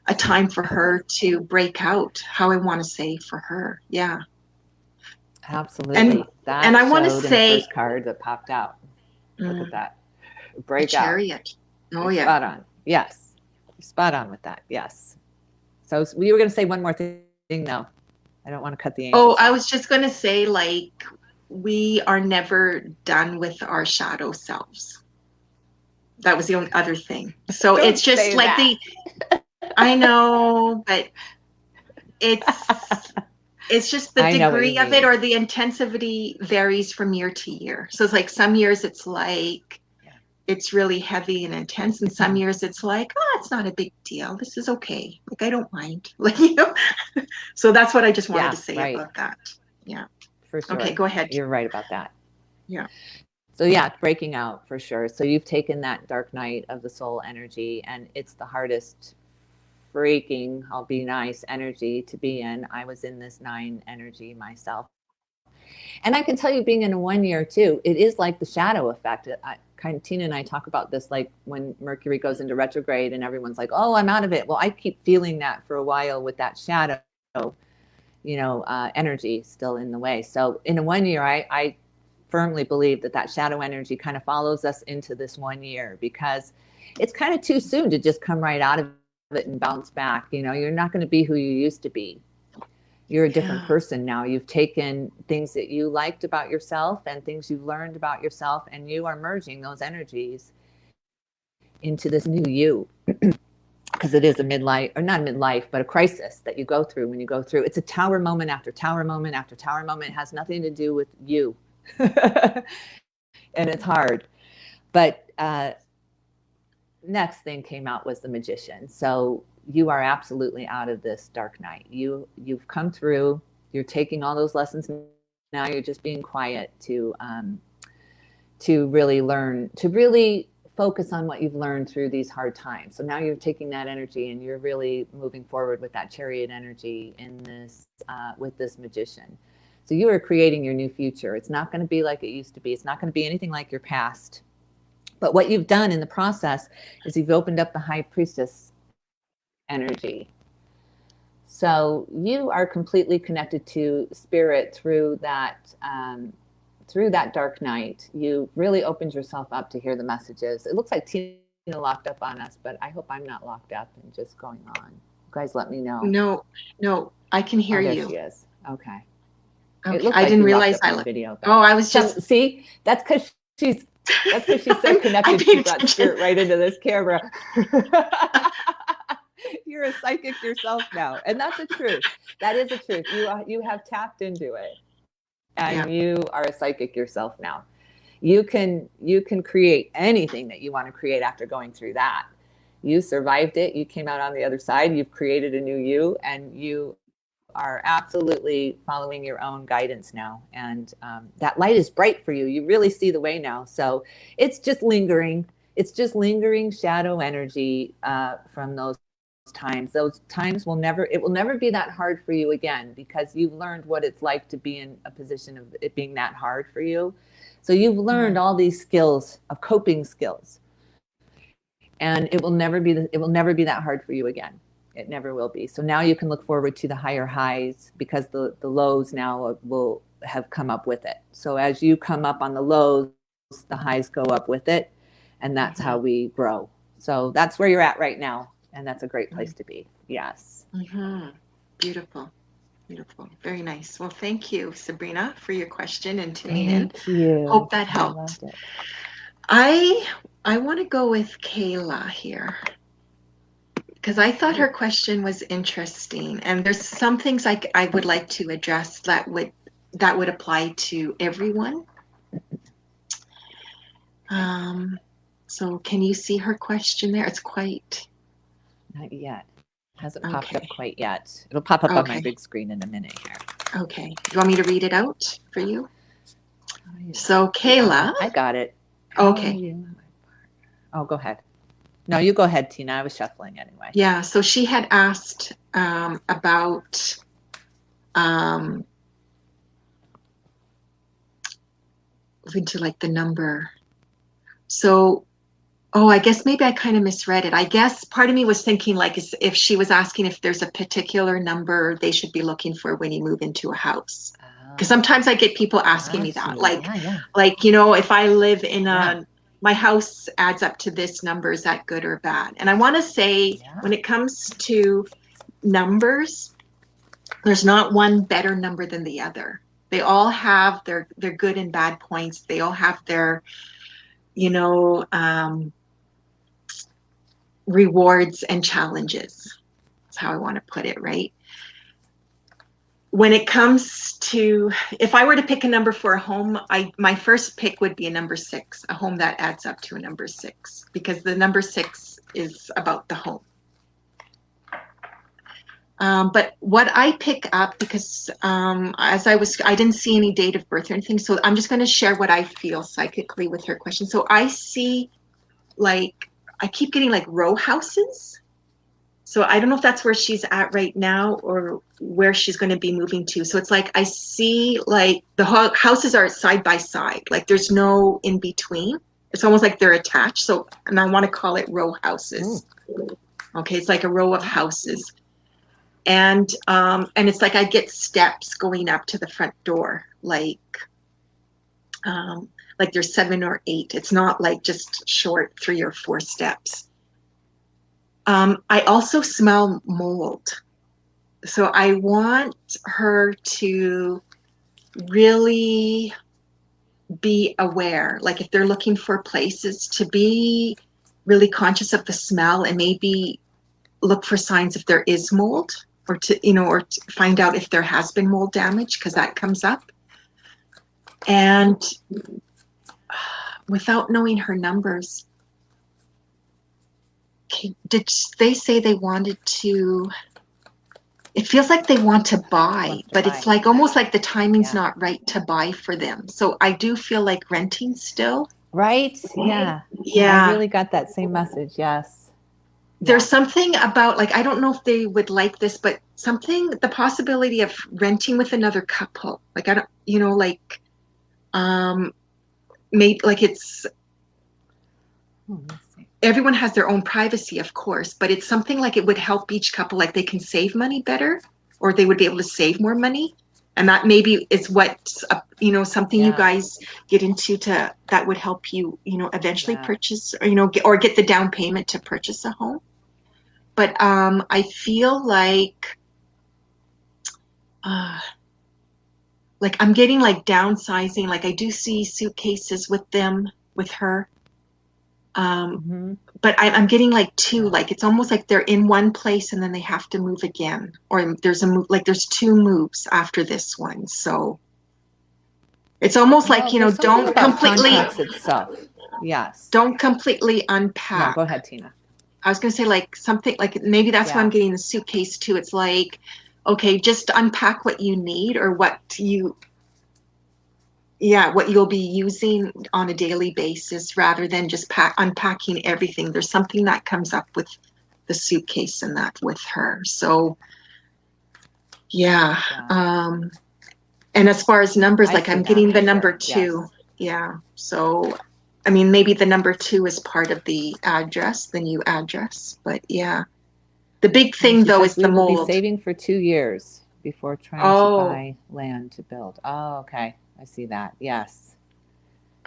S1: a time for her to break out, how I want to say for her. Yeah.
S2: Absolutely.
S1: And I want to
S2: showed in the
S1: say,
S2: first card that popped out. Look at that.
S1: a
S2: Break out.
S1: Chariot. Oh,
S2: You're
S1: yeah.
S2: spot on. Yes. You're spot on with that. Yes. So we were going to say one more thing, though. I don't want to cut the angels
S1: I
S2: off.
S1: was just going to say, like, we are never done with our shadow selves. That was the only other thing. So
S2: Don't
S1: it's just
S2: say
S1: like
S2: that.
S1: I know, but it's just the
S2: I know what you
S1: degree of
S2: mean.
S1: it, or the intensity varies from year to year. So it's like some years it's like, it's really heavy and intense, and some years it's like, oh, it's not a big deal. This is okay. Like, I don't mind. Like, So that's what I just wanted to say about that. Yeah.
S2: For sure.
S1: Okay, go ahead.
S2: You're right about that.
S1: Yeah.
S2: So yeah, breaking out for sure. So you've taken that dark night of the soul energy, and it's the hardest freaking, I'll be nice, energy to be in. I was in this 9 energy myself. And I can tell you, being in a 1 year too, it is like the shadow effect. Tina and I talk about this, like when Mercury goes into retrograde and everyone's like, oh, I'm out of it. Well, I keep feeling that for a while with that shadow, energy still in the way. So in a 1 year, I firmly believe that shadow energy kind of follows us into this 1 year, because it's kind of too soon to just come right out of it and bounce back. You're not going to be who you used to be. You're a different person now. You've taken things that you liked about yourself and things you've learned about yourself, and you are merging those energies into this new you. Because it is a midlife, or not midlife, but a crisis that you go through when you go through. It's a tower moment after tower moment after tower moment. It has nothing to do with you. And it's hard. But next thing came out was the Magician. So you are absolutely out of this dark night. You've come through. You're taking all those lessons. Now you're just being quiet to really learn, to really focus on what you've learned through these hard times. So now you're taking that energy and you're really moving forward with that Chariot energy in this with this Magician. So you are creating your new future. It's not going to be like it used to be. It's not going to be anything like your past. But what you've done in the process is you've opened up the High Priestess energy. So you are completely connected to spirit through that dark night. You really opened yourself up to hear the messages. It looks like Tina locked up on us, but I hope I'm not locked up and just going on. You guys let me know.
S1: No, I can hear
S2: there
S1: you.
S2: She is. Okay.
S1: Okay.
S2: It looked
S1: I
S2: like
S1: didn't
S2: you
S1: realize
S2: locked up on the video.
S1: I was just
S2: see. That's because she's so connected. She brought spirit right into this camera. You're a psychic yourself now, and that's a truth. That is a truth. You have tapped into it, and you are a psychic yourself now. You can create anything that you want to create after going through that. You survived it. You came out on the other side. You've created a new you, and you are absolutely following your own guidance now. And that light is bright for you. You really see the way now. So it's just lingering. It's just lingering shadow energy from those times. Those times will never be that hard for you again, because you've learned what it's like to be in a position of it being that hard for you. So you've learned all these skills of coping skills, and it will never be that hard for you again. It never will be. So now you can look forward to the higher highs, because the lows now will have come up with it. So as you come up on the lows, the highs go up with it, and that's how we grow. So that's where you're at right now, and that's a great place to be. Yes.
S1: Beautiful. Beautiful. Very nice. Well, thank you, Sabrina, for your question and tuning in.
S2: Thank you.
S1: Hope that helped. I want to go with Kayla here, because I thought her question was interesting, and there's some things I would like to address that would apply to everyone. So can you see her question there? It's quite...
S2: Not yet. Hasn't popped up quite yet. It'll pop up on my big screen in a minute here.
S1: Okay. You want me to read it out for you? So Kayla...
S2: I got it.
S1: Okay.
S2: Oh, go ahead. No, you go ahead, Tina. I was shuffling anyway.
S1: Yeah, so she had asked about into like the number. So, oh, I guess maybe I kind of misread it. I guess part of me was thinking like if she was asking if there's a particular number they should be looking for when you move into a house. Because sometimes I get people asking me that, like, you know, if I live in my house adds up to this number, is that good or bad? And I want to say when it comes to numbers, there's not one better number than the other. They all have their good and bad points. They all have their, you know, rewards and challenges. That's how I want to put it, right? When it comes to, if I were to pick a number for a home, my first pick would be a number 6, a home that adds up to a number 6, because the number 6 is about the home. But what I pick up, because I didn't see any date of birth or anything, so I'm just going to share what I feel psychically with her question. So I see, like, I keep getting like row houses. So I don't know if that's where she's at right now or where she's going to be moving to. So it's like I see like the houses are side by side, like there's no in between. It's almost like they're attached. So, and I want to call it row houses. Okay, it's like a row of houses. And it's like I get steps going up to the front door, like there's 7 or 8. It's not like just short 3 or 4 steps. I also smell mold. So I want her to really be aware, like if they're looking for places, to be really conscious of the smell and maybe look for signs if there is mold, or to, you know, or to find out if there has been mold damage, because that comes up. And without knowing her numbers, did they say they wanted to, it feels like they want to buy, but it's like almost like the timing's not right to buy for them. So I do feel like renting still.
S2: Right? Yeah. I really got that same message. Yes.
S1: There's something about, like, I don't know if they would like this, but something, the possibility of renting with another couple. Like, I don't, you know, like, maybe like it's, everyone has their own privacy, of course, but it's something like it would help each couple, like they can save money better, or they would be able to save more money. And that maybe is what, you know, something you guys get into that would help you, you know, eventually purchase, or, you know, get the down payment to purchase a home. But I feel like I'm getting like downsizing. Like I do see suitcases with them, with her. But I'm getting like 2, like it's almost like they're in one place and then they have to move again, or there's a move, like there's 2 moves after this one. So it's almost like, you know, don't completely
S2: itself. Yes.
S1: Don't completely unpack.
S2: No, go ahead, Tina.
S1: I was going to say like something like maybe that's why I'm getting the suitcase too. It's like, okay, just unpack what you need, or what you'll be using on a daily basis, rather than just unpacking everything. There's something that comes up with the suitcase and that with her. So and as far as numbers, like I'm getting the number 2. So I mean, maybe the number 2 is part of the address, the new address, but the big thing though is the mold.
S2: We will be saving for 2 years before trying to buy land to build. Oh, okay. I see that. Yes.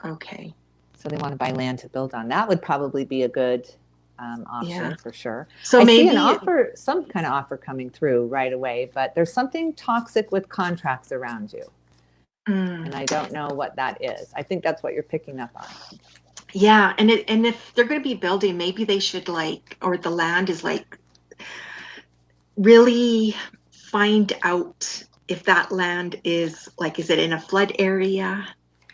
S1: Okay.
S2: So they want to buy land to build on. That would probably be a good option for sure.
S1: So
S2: maybe see an offer, some kind of offer coming through right away, but there's something toxic with contracts around you. And I don't know what that is. I think that's what you're picking up on.
S1: Yeah, and if they're going to be building, maybe they should or the land is really find out if that land is is it in a flood area,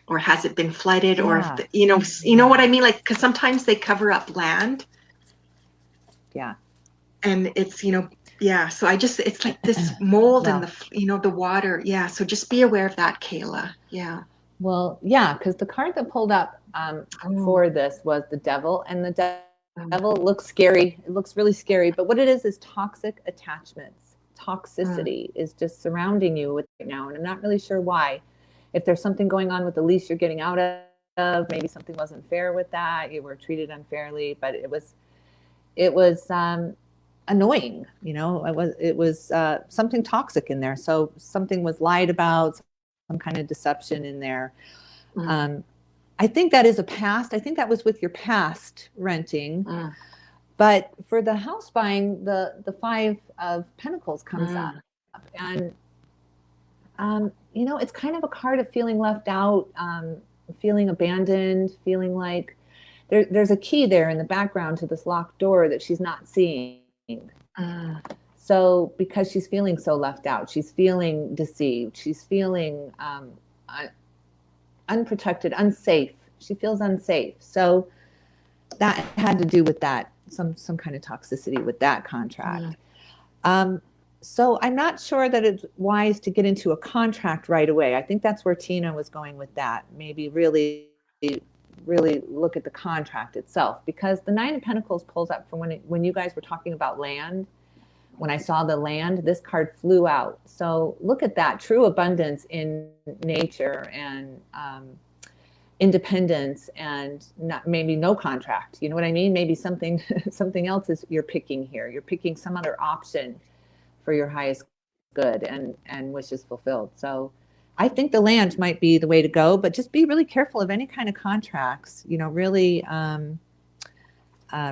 S1: or has it been flooded, or if you know what I mean, like, because sometimes they cover up land. And it's so it's like this mold and the water. So just be aware of that, Kayla.
S2: Well, because the card that pulled up for this was the devil, and the devil looks scary. It looks really scary, but what it is toxic attachments, toxicity is just surrounding you right now. And I'm not really sure why. If there's something going on with the lease you're getting out of, maybe something wasn't fair with that. You were treated unfairly, but it was annoying. It was something toxic in there. So something was lied about, some kind of deception in there. I think that is a past. I think that was with your past renting. But for the house buying, the Five of Pentacles comes up. And, it's kind of a card of feeling left out, feeling abandoned, feeling like there's a key there in the background to this locked door that she's not seeing. So because she's feeling so left out, she's feeling deceived, she's feeling unprotected, unsafe. She feels unsafe. So that had to do with that, some kind of toxicity with that contract. So I'm not sure that it's wise to get into a contract right away. I think that's where Tina was going with that. Maybe really look at the contract itself, because the Nine of Pentacles pulls up from when you guys were talking about land. When I saw the land, this card flew out. So look at that, true abundance in nature and independence, and maybe no contract. You know what I mean? Maybe something else is you're picking here. You're picking some other option for your highest good and wishes fulfilled. So I think the land might be the way to go, but just be really careful of any kind of contracts. Really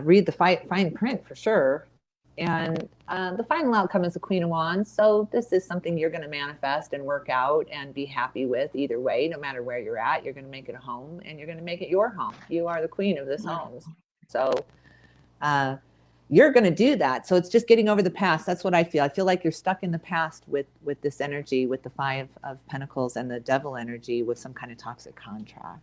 S2: read the fine print for sure. And the final outcome is the Queen of Wands. So this is something you're going to manifest and work out and be happy with either way. No matter where you're at, you're going to make it a home, and you're going to make it your home. You are the queen of this home. So you're going to do that. So it's just getting over the past. That's what I feel. I feel like you're stuck in the past with this energy, with the Five of Pentacles and the Devil energy, with some kind of toxic contract.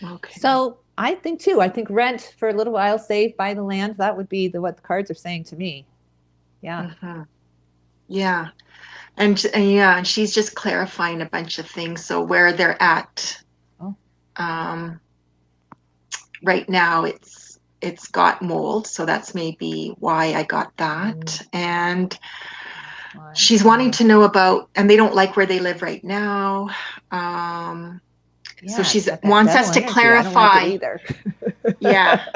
S2: Okay. So I think rent for a little while, save, buy the land. That would be what the cards are saying to me. Yeah.
S1: Yeah. And she's just clarifying a bunch of things. So where they're at, right now, it's got mold. So that's maybe why I got that. And she's wanting to know about, and they don't like where they live right now. So she wants us to clarify.
S2: I don't like it either.
S1: Yeah.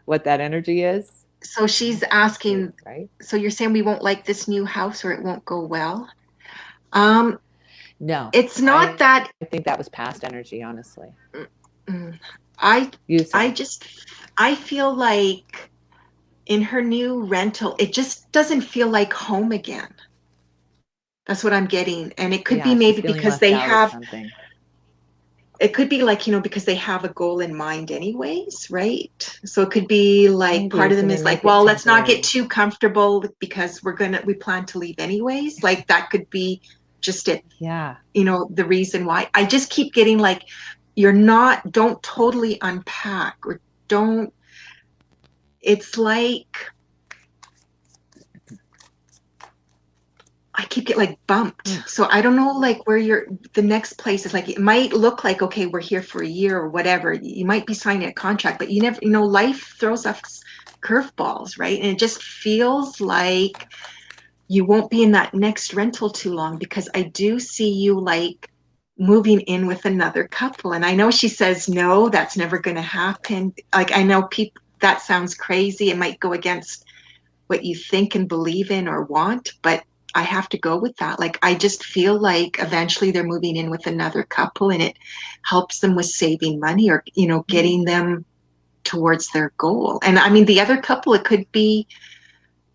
S2: What that energy is.
S1: So she's asking, right? So you're saying we won't like this new house, or it won't go well?
S2: No,
S1: it's not that.
S2: I think that was past energy, honestly.
S1: I feel like in her new rental, it just doesn't feel like home again. That's what I'm getting. And it could be maybe because they have, it could be like, because they have a goal in mind anyways, right? So it could be like maybe part of them is like, well, let's not get too comfortable because we plan to leave anyways. Like that could be just it.
S2: Yeah.
S1: The reason why. I just keep getting like, don't totally unpack, or don't, it's like, I keep getting like bumped. So I don't know like where the next place is. Like, it might look like, okay, we're here for a year or whatever. You might be signing a contract, but you never, life throws us curveballs, right? And it just feels like you won't be in that next rental too long, because I do see you like moving in with another couple. And I know she says, no, that's never going to happen. Like, I know that sounds crazy. It might go against what you think and believe in or want, but I have to go with that. Like, I just feel like eventually they're moving in with another couple, and it helps them with saving money, or, getting them towards their goal. And I mean, the other couple, it could be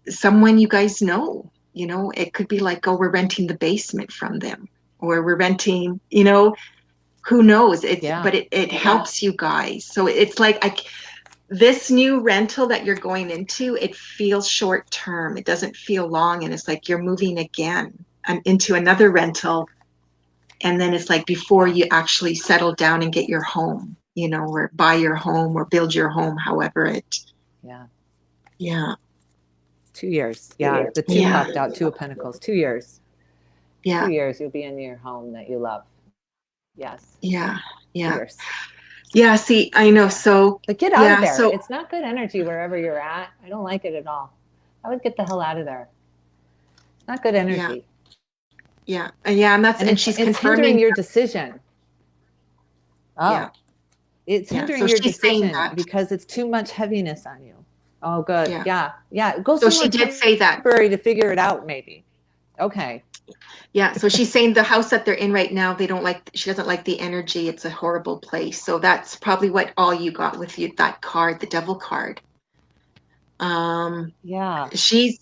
S1: someone you guys know, it could be like, oh, we're renting the basement from them, or we're renting, who knows? But it helps you guys. So it's like, this new rental that you're going into, it feels short term. It doesn't feel long. And it's like you're moving again into another rental. And then it's like before you actually settle down and get your home, or buy your home or build your home, however it.
S2: Yeah.
S1: Yeah.
S2: 2 years. Yeah. The two popped out, Two of Pentacles, 2 years. Yeah. 2 years you'll be in your home that you love. Yes.
S1: Yeah. Yeah.
S2: 2 years.
S1: Yeah, see, I know. So,
S2: But get out of
S1: yeah,
S2: there.
S1: so,
S2: It's not good energy wherever you're at. I don't like it at all. I would get the hell out of there. It's not good
S1: yeah,
S2: energy.
S1: yeah, yeah,
S2: And
S1: and she's
S2: it's hindering
S1: confirming,
S2: your decision.
S1: yeah,
S2: Oh, it's
S1: yeah.
S2: hindering
S1: So
S2: your
S1: she's saying
S2: decision
S1: that,
S2: because it's too much heaviness on you. Oh, good.
S1: yeah.
S2: Yeah. Yeah. Go
S1: So
S2: somewhere
S1: she did say that,
S2: temporary to figure it out, maybe. Okay.
S1: yeah. So she's saying the house that they're in right now, they don't like, she doesn't like the energy. It's a horrible place. So that's probably what all you got with you, that card, the devil card. Um,
S2: Yeah.
S1: she's,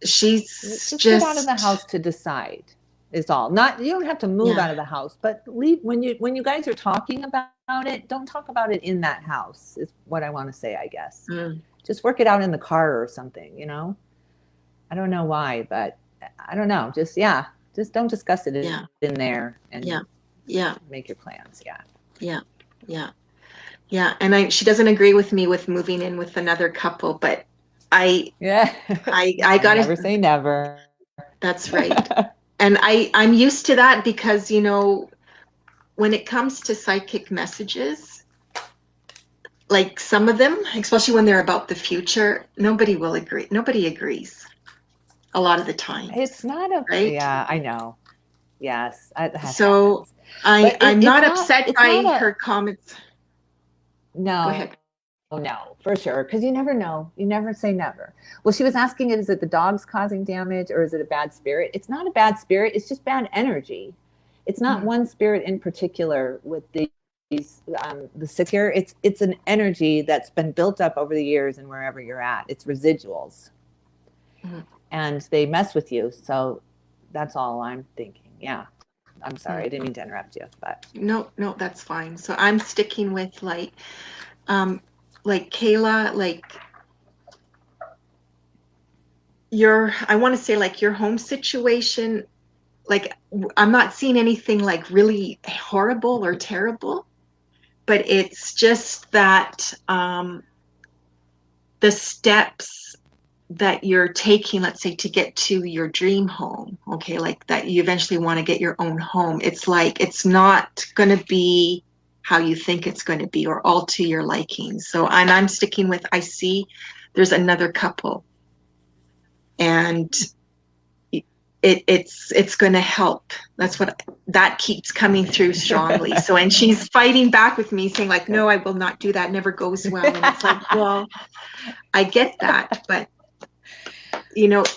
S1: she's
S2: Just get out of the
S1: just,
S2: house to decide is all. Not you don't have to move
S1: yeah,
S2: out of the house, but leave when you guys are talking about it, don't talk about it in that house is what I want to say, I guess.
S1: mm,
S2: Just work it out in the car or something, you know? I don't know why, but I don't know. Just yeah, just don't discuss it
S1: yeah,
S2: in there
S1: yeah,
S2: and
S1: yeah,
S2: make your plans. Yeah.
S1: yeah, yeah. Yeah, and she doesn't agree with me with moving in with another couple, but I
S2: Yeah.
S1: I
S2: Never
S1: gotta,
S2: say never.
S1: that's right. And I'm used to that because, when it comes to psychic messages, like some of them, especially when they're about the future, nobody will agree. Nobody agrees a lot of the times,
S2: It's not a
S1: right?
S2: yeah, I know. Yes, that
S1: So
S2: happens. But
S1: I'm not upset
S2: it's not
S1: by
S2: a
S1: her comments. Go
S2: no,
S1: ahead.
S2: no, for sure. Because you never know. You never say never. Well, she was asking is it the dog's causing damage or is it a bad spirit? It's not a bad spirit. It's just bad energy. It's not
S1: Mm,
S2: one spirit in particular with the sick here. It's an energy that's been built up over the years and wherever you're at. It's residuals.
S1: mm,
S2: And they mess with you. So that's all I'm thinking. Yeah. I'm sorry.
S1: mm.
S2: I didn't mean to interrupt you, but
S1: No, no, that's fine. So I'm sticking with um, like Kayla, like I want to say like your home situation, like I'm not seeing anything like really horrible or terrible, but it's just that the steps that you're taking, let's say, to get to your dream home, okay, like that you eventually want to get your own home. It's like it's not going to be how you think it's going to be or all to your liking. So, and I'm sticking with, I see there's another couple, and it's going to help. That's what that keeps coming through strongly. So, and she's fighting back with me saying like,
S2: good.
S1: no, I will not do that, never goes well. And it's like, well, I get that, but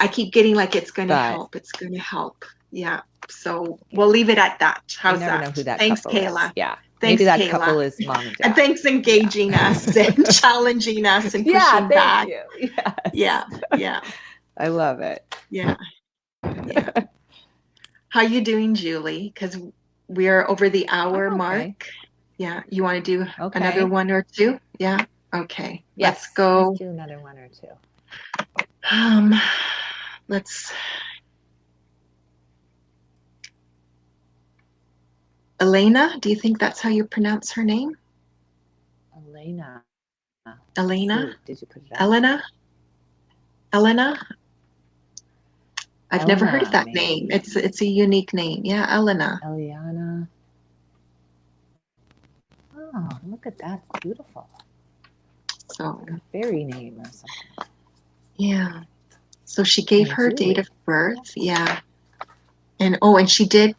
S1: I keep getting like it's going to
S2: But
S1: help, it's going to help. Yeah, so we'll leave it at that.
S2: you
S1: How's
S2: never know
S1: that?
S2: who that
S1: Thanks,
S2: couple is.
S1: Kayla.
S2: Yeah. Maybe
S1: Thanks,
S2: that
S1: Kayla.
S2: couple is mom and
S1: And
S2: dad.
S1: thanks
S2: Yeah.
S1: engaging us and challenging us and
S2: Yeah.
S1: pushing
S2: Thank
S1: back.
S2: you. Yes.
S1: Yeah, yeah,
S2: I love it.
S1: yeah, yeah. How you doing, Julie? Because we're over the
S2: I'm
S1: hour
S2: okay.
S1: mark. Yeah, you want to do another
S2: Okay.
S1: one or two? Yeah. Okay. Let's
S2: Yes. Let's
S1: go.
S2: do another one or two.
S1: Um, let's. Elena, do you think that's how you pronounce her name?
S2: Elena. Let's
S1: Elena?
S2: see. Did you put it up?
S1: Elena? Elena? I've never heard of
S2: Elena,
S1: that name.
S2: maybe.
S1: It's a unique name. Yeah, Elena.
S2: Eliana. Oh, look at that. It's beautiful.
S1: So,
S2: Like a fairy name or something.
S1: yeah. So she gave
S2: And
S1: her date of
S2: Julie.
S1: birth. Yeah. And she did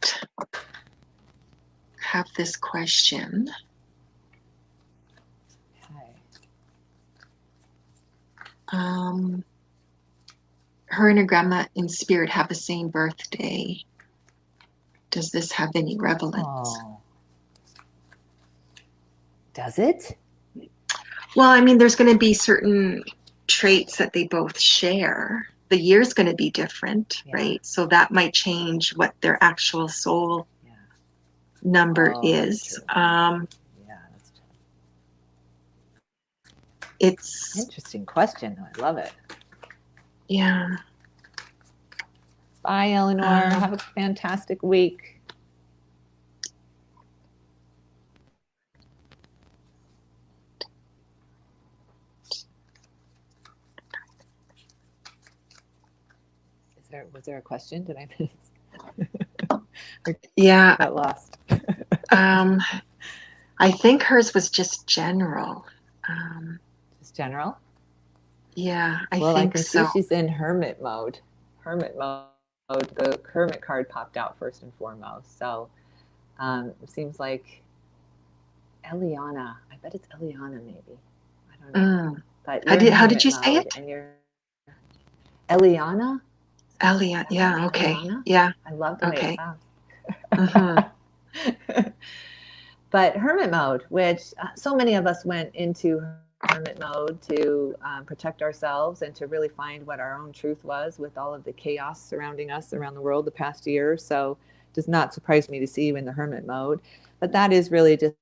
S1: have this question.
S2: Okay.
S1: Um, her and her grandma in spirit have the same birthday. Does this have any relevance?
S2: Oh. Does it?
S1: Well, I mean, there's going to be certain traits that they both share. The year's going to be different,
S2: Yeah.
S1: right? So that might change what their actual soul
S2: Yeah.
S1: number
S2: Oh, that's
S1: is.
S2: true. Yeah, that's true.
S1: It's,
S2: Interesting question. I love it.
S1: yeah.
S2: Bye, Eleanor. Have a fantastic week. Was there a question? Did I miss?
S1: Yeah.
S2: Got lost.
S1: I think hers was just general.
S2: Just general?
S1: Yeah, I
S2: Well, I
S1: think
S2: can see
S1: so.
S2: she's in hermit mode. Hermit mode. The hermit card popped out first and foremost. So it seems like Eliana. I bet it's Eliana, maybe. I don't know.
S1: Mm.
S2: But
S1: How
S2: you're in
S1: did
S2: hermit
S1: you say
S2: mode
S1: it?
S2: and you're Eliana.
S1: Elliot. Yeah. Okay.
S2: Eliana.
S1: Yeah.
S2: I love the way it
S1: Okay.
S2: sounds.
S1: Mm-hmm.
S2: But hermit mode, which so many of us went into hermit mode to protect ourselves and to really find what our own truth was with all of the chaos surrounding us around the world the past year. So it does not surprise me to see you in the hermit mode. But that is really just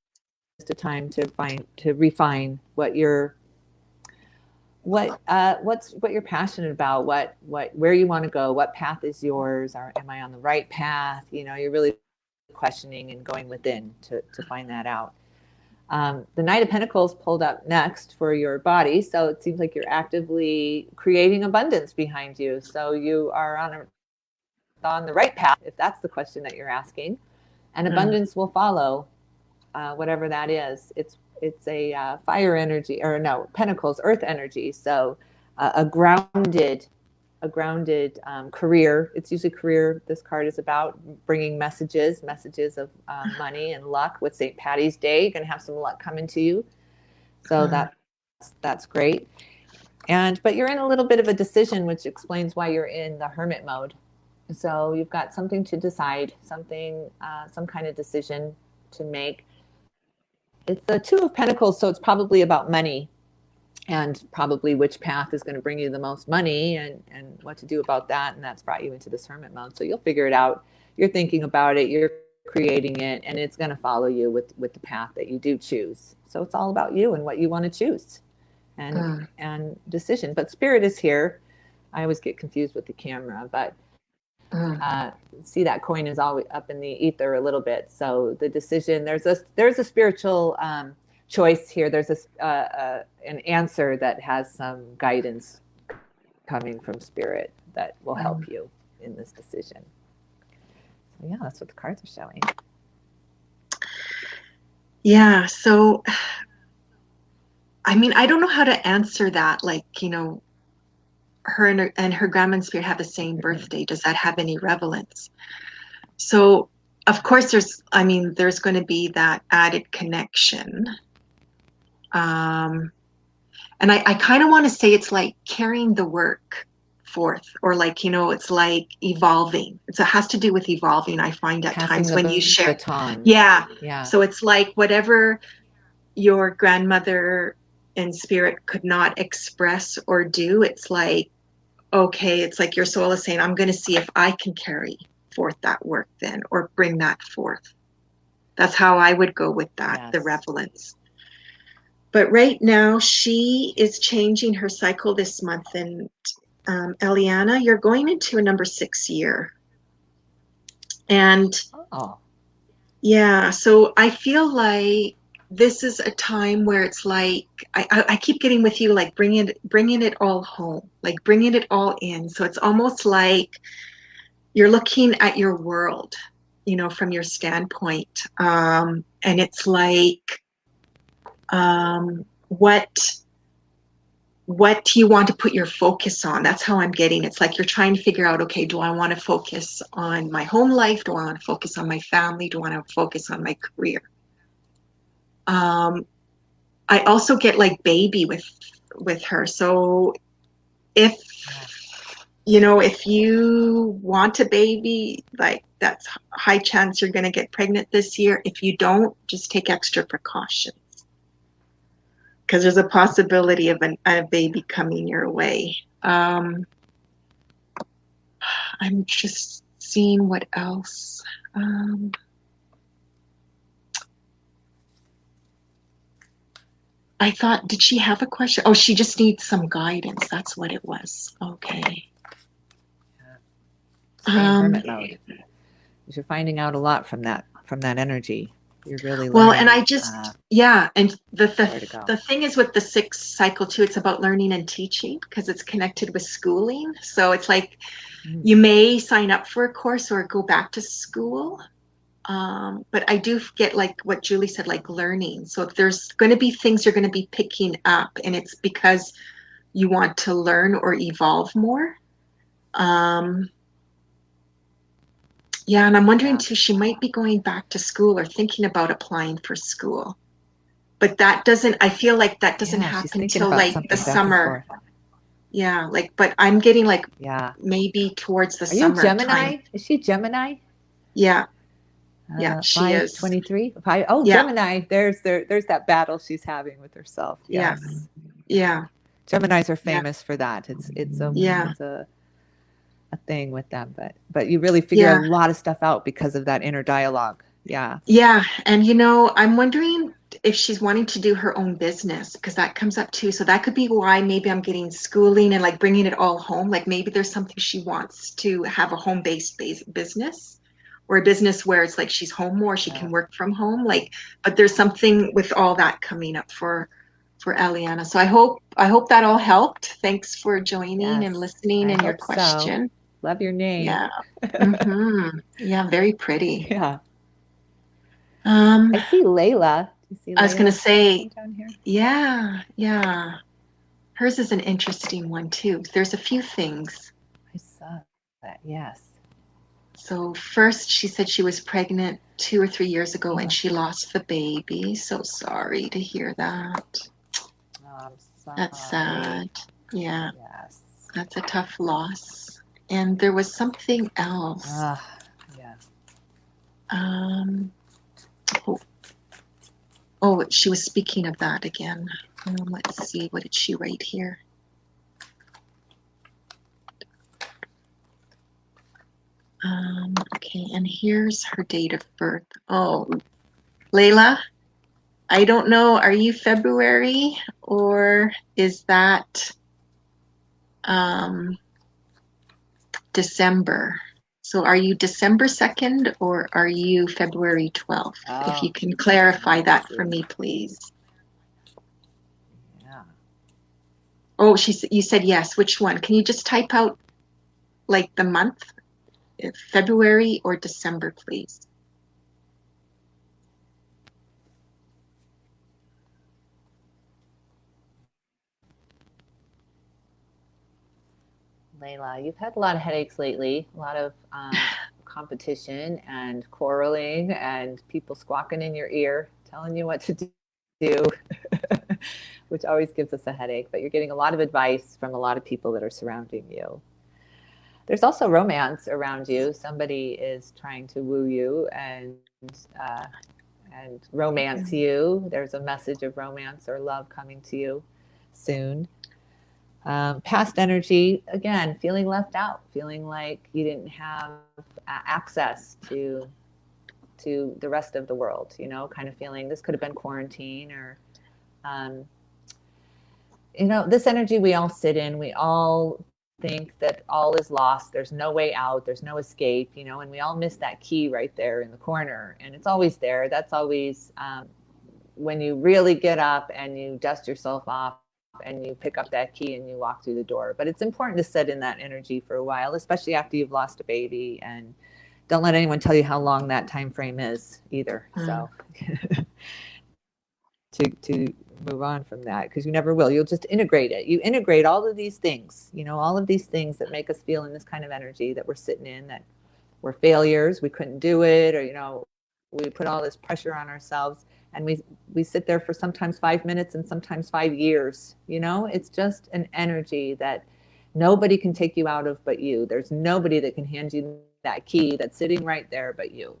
S2: a time to refine what you're what you're passionate about, what where you want to go, what path is yours, or am I on the right path? You know, you're really questioning and going within to find that out. The Knight of Pentacles pulled up next for your body, so it seems like you're actively creating abundance behind you. So you are on the right path, if that's the question that you're asking, and abundance will follow, whatever that is. It's a fire energy, or no, Pentacles, Earth energy. So a grounded career. It's usually career. This card is about bringing messages of money and luck. With St. Patty's Day, you're going to have some luck coming to you. So that's great. But you're in a little bit of a decision, which explains why you're in the hermit mode. So you've got something to decide, some kind of decision to make. It's the Two of Pentacles, so it's probably about money, and probably which path is going to bring you the most money, and what to do about that. And that's brought you into this hermit mode. So you'll figure it out. You're thinking about it, you're creating it, and it's going to follow you with the path that you do choose. So it's all about you and what you want to choose, and decision. But spirit is here. I always get confused with the camera, but see, that coin is always up in the ether a little bit. So the decision, there's a spiritual choice here. There's an answer that has some guidance coming from spirit that will help you in this decision. So yeah, that's what the cards are showing.
S1: Yeah. So, I mean, I don't know how to answer that. Like, her and her grandma and spirit have the same birthday. Does that have any relevance? So, of course, there's going to be that added connection. And I kind of want to say it's like carrying the work forth, or like, it's like evolving. It has to do with evolving. I find at
S2: Passing
S1: times
S2: the
S1: when you share.
S2: baton.
S1: Yeah.
S2: Yeah.
S1: So it's like whatever your grandmother in spirit could not express or do, it's like, okay, it's like your soul is saying, I'm going to see if I can carry forth that work then, or bring that forth. That's how I would go with that,
S2: Yes.
S1: the relevance. But right now, she is changing her cycle this month. And Eliana, you're going into a number 6 year. And yeah, so I feel like this is a time where it's like, I keep getting with you, like bringing it all home, like bringing it all in. So it's almost like you're looking at your world, from your standpoint. And it's like, what do you want to put your focus on? That's how I'm getting. It's like you're trying to figure out, okay, do I want to focus on my home life? Do I want to focus on my family? Do I want to focus on my career? I also get like baby with her. So if if you want a baby, like that's high chance you're going to get pregnant this year. If you don't, just take extra precautions, because there's a possibility of a baby coming your way. I'm just seeing what else. I thought, did she have a question? Oh, she just needs some guidance. That's what it was. Okay.
S2: Stay in hermit mode. You're finding out a lot from that energy. You're really learning.
S1: Well, and I just and the thing is with the 6th cycle too, it's about learning and teaching, because it's connected with schooling. So it's like you may sign up for a course or go back to school. But I do get like what Julie said, like learning. So if there's going to be things you're going to be picking up, and it's because you want to learn or evolve more. Yeah, and I'm wondering too, she might be going back to school or thinking about applying for school. But that doesn't, I feel like that doesn't happen till like the summer. Yeah, like, but I'm getting like maybe towards the summer.
S2: Are you Gemini? Time. Is she Gemini?
S1: Yeah. Yeah, she is.
S2: 23. Oh, yeah. Gemini. There's that battle she's having with herself. Yes.
S1: Yeah.
S2: Geminis are famous for that. It's a thing with them, but you really figure a lot of stuff out because of that inner dialogue. Yeah.
S1: Yeah, and I'm wondering if she's wanting to do her own business, because that comes up too. So that could be why maybe I'm getting schooling and like bringing it all home. Like maybe there's something she wants to have a home-based business, or a business where it's like she's home more, she can work from home. Like, but there's something with all that coming up for Eliana. So I hope that all helped. Thanks for joining and listening and your question.
S2: So. Love your name.
S1: Yeah. Mm-hmm. Yeah, very pretty.
S2: Yeah. I see Layla. Do you see Layla?
S1: I was going to say, down here? Yeah. Hers is an interesting one too. There's a few things.
S2: I saw that, yes.
S1: So first she said she was pregnant 2 or 3 years ago and she lost the baby. So sorry to hear that.
S2: Oh, I'm sorry.
S1: That's sad. Yeah.
S2: Yes.
S1: That's a tough loss. And there was something else.
S2: Yeah.
S1: Oh, she was speaking of that again. Let's see, what did she write here? Okay, and here's her date of birth. Oh, Layla, I don't know, are you February or is that December? So are you December 2nd or are you February 12th? If you can clarify that for me, please.
S2: Yeah.
S1: Oh, you said yes. Which one? Can you just type out like the month? February or December, please.
S2: Layla, you've had a lot of headaches lately, a lot of competition and quarreling and people squawking in your ear, telling you what to do, which always gives us a headache, but you're getting a lot of advice from a lot of people that are surrounding you. There's also romance around you. Somebody is trying to woo you and romance you. There's a message of romance or love coming to you soon. Past energy, again, feeling left out, feeling like you didn't have access to the rest of the world, kind of feeling this could have been quarantine or, this energy we all sit in, we all think that all is lost. There's no way out. There's no escape, and we all miss that key right there in the corner. And it's always there. That's always when you really get up and you dust yourself off and you pick up that key and you walk through the door. But it's important to sit in that energy for a while, especially after you've lost a baby. And don't let anyone tell you how long that time frame is either. So to move on from that, because you never will. You'll just integrate it. You integrate all of these things, all of these things that make us feel in this kind of energy that we're sitting in, that we're failures, we couldn't do it, or, we put all this pressure on ourselves. And we sit there for sometimes 5 minutes and sometimes 5 years. It's just an energy that nobody can take you out of but you. There's nobody that can hand you that key that's sitting right there but you.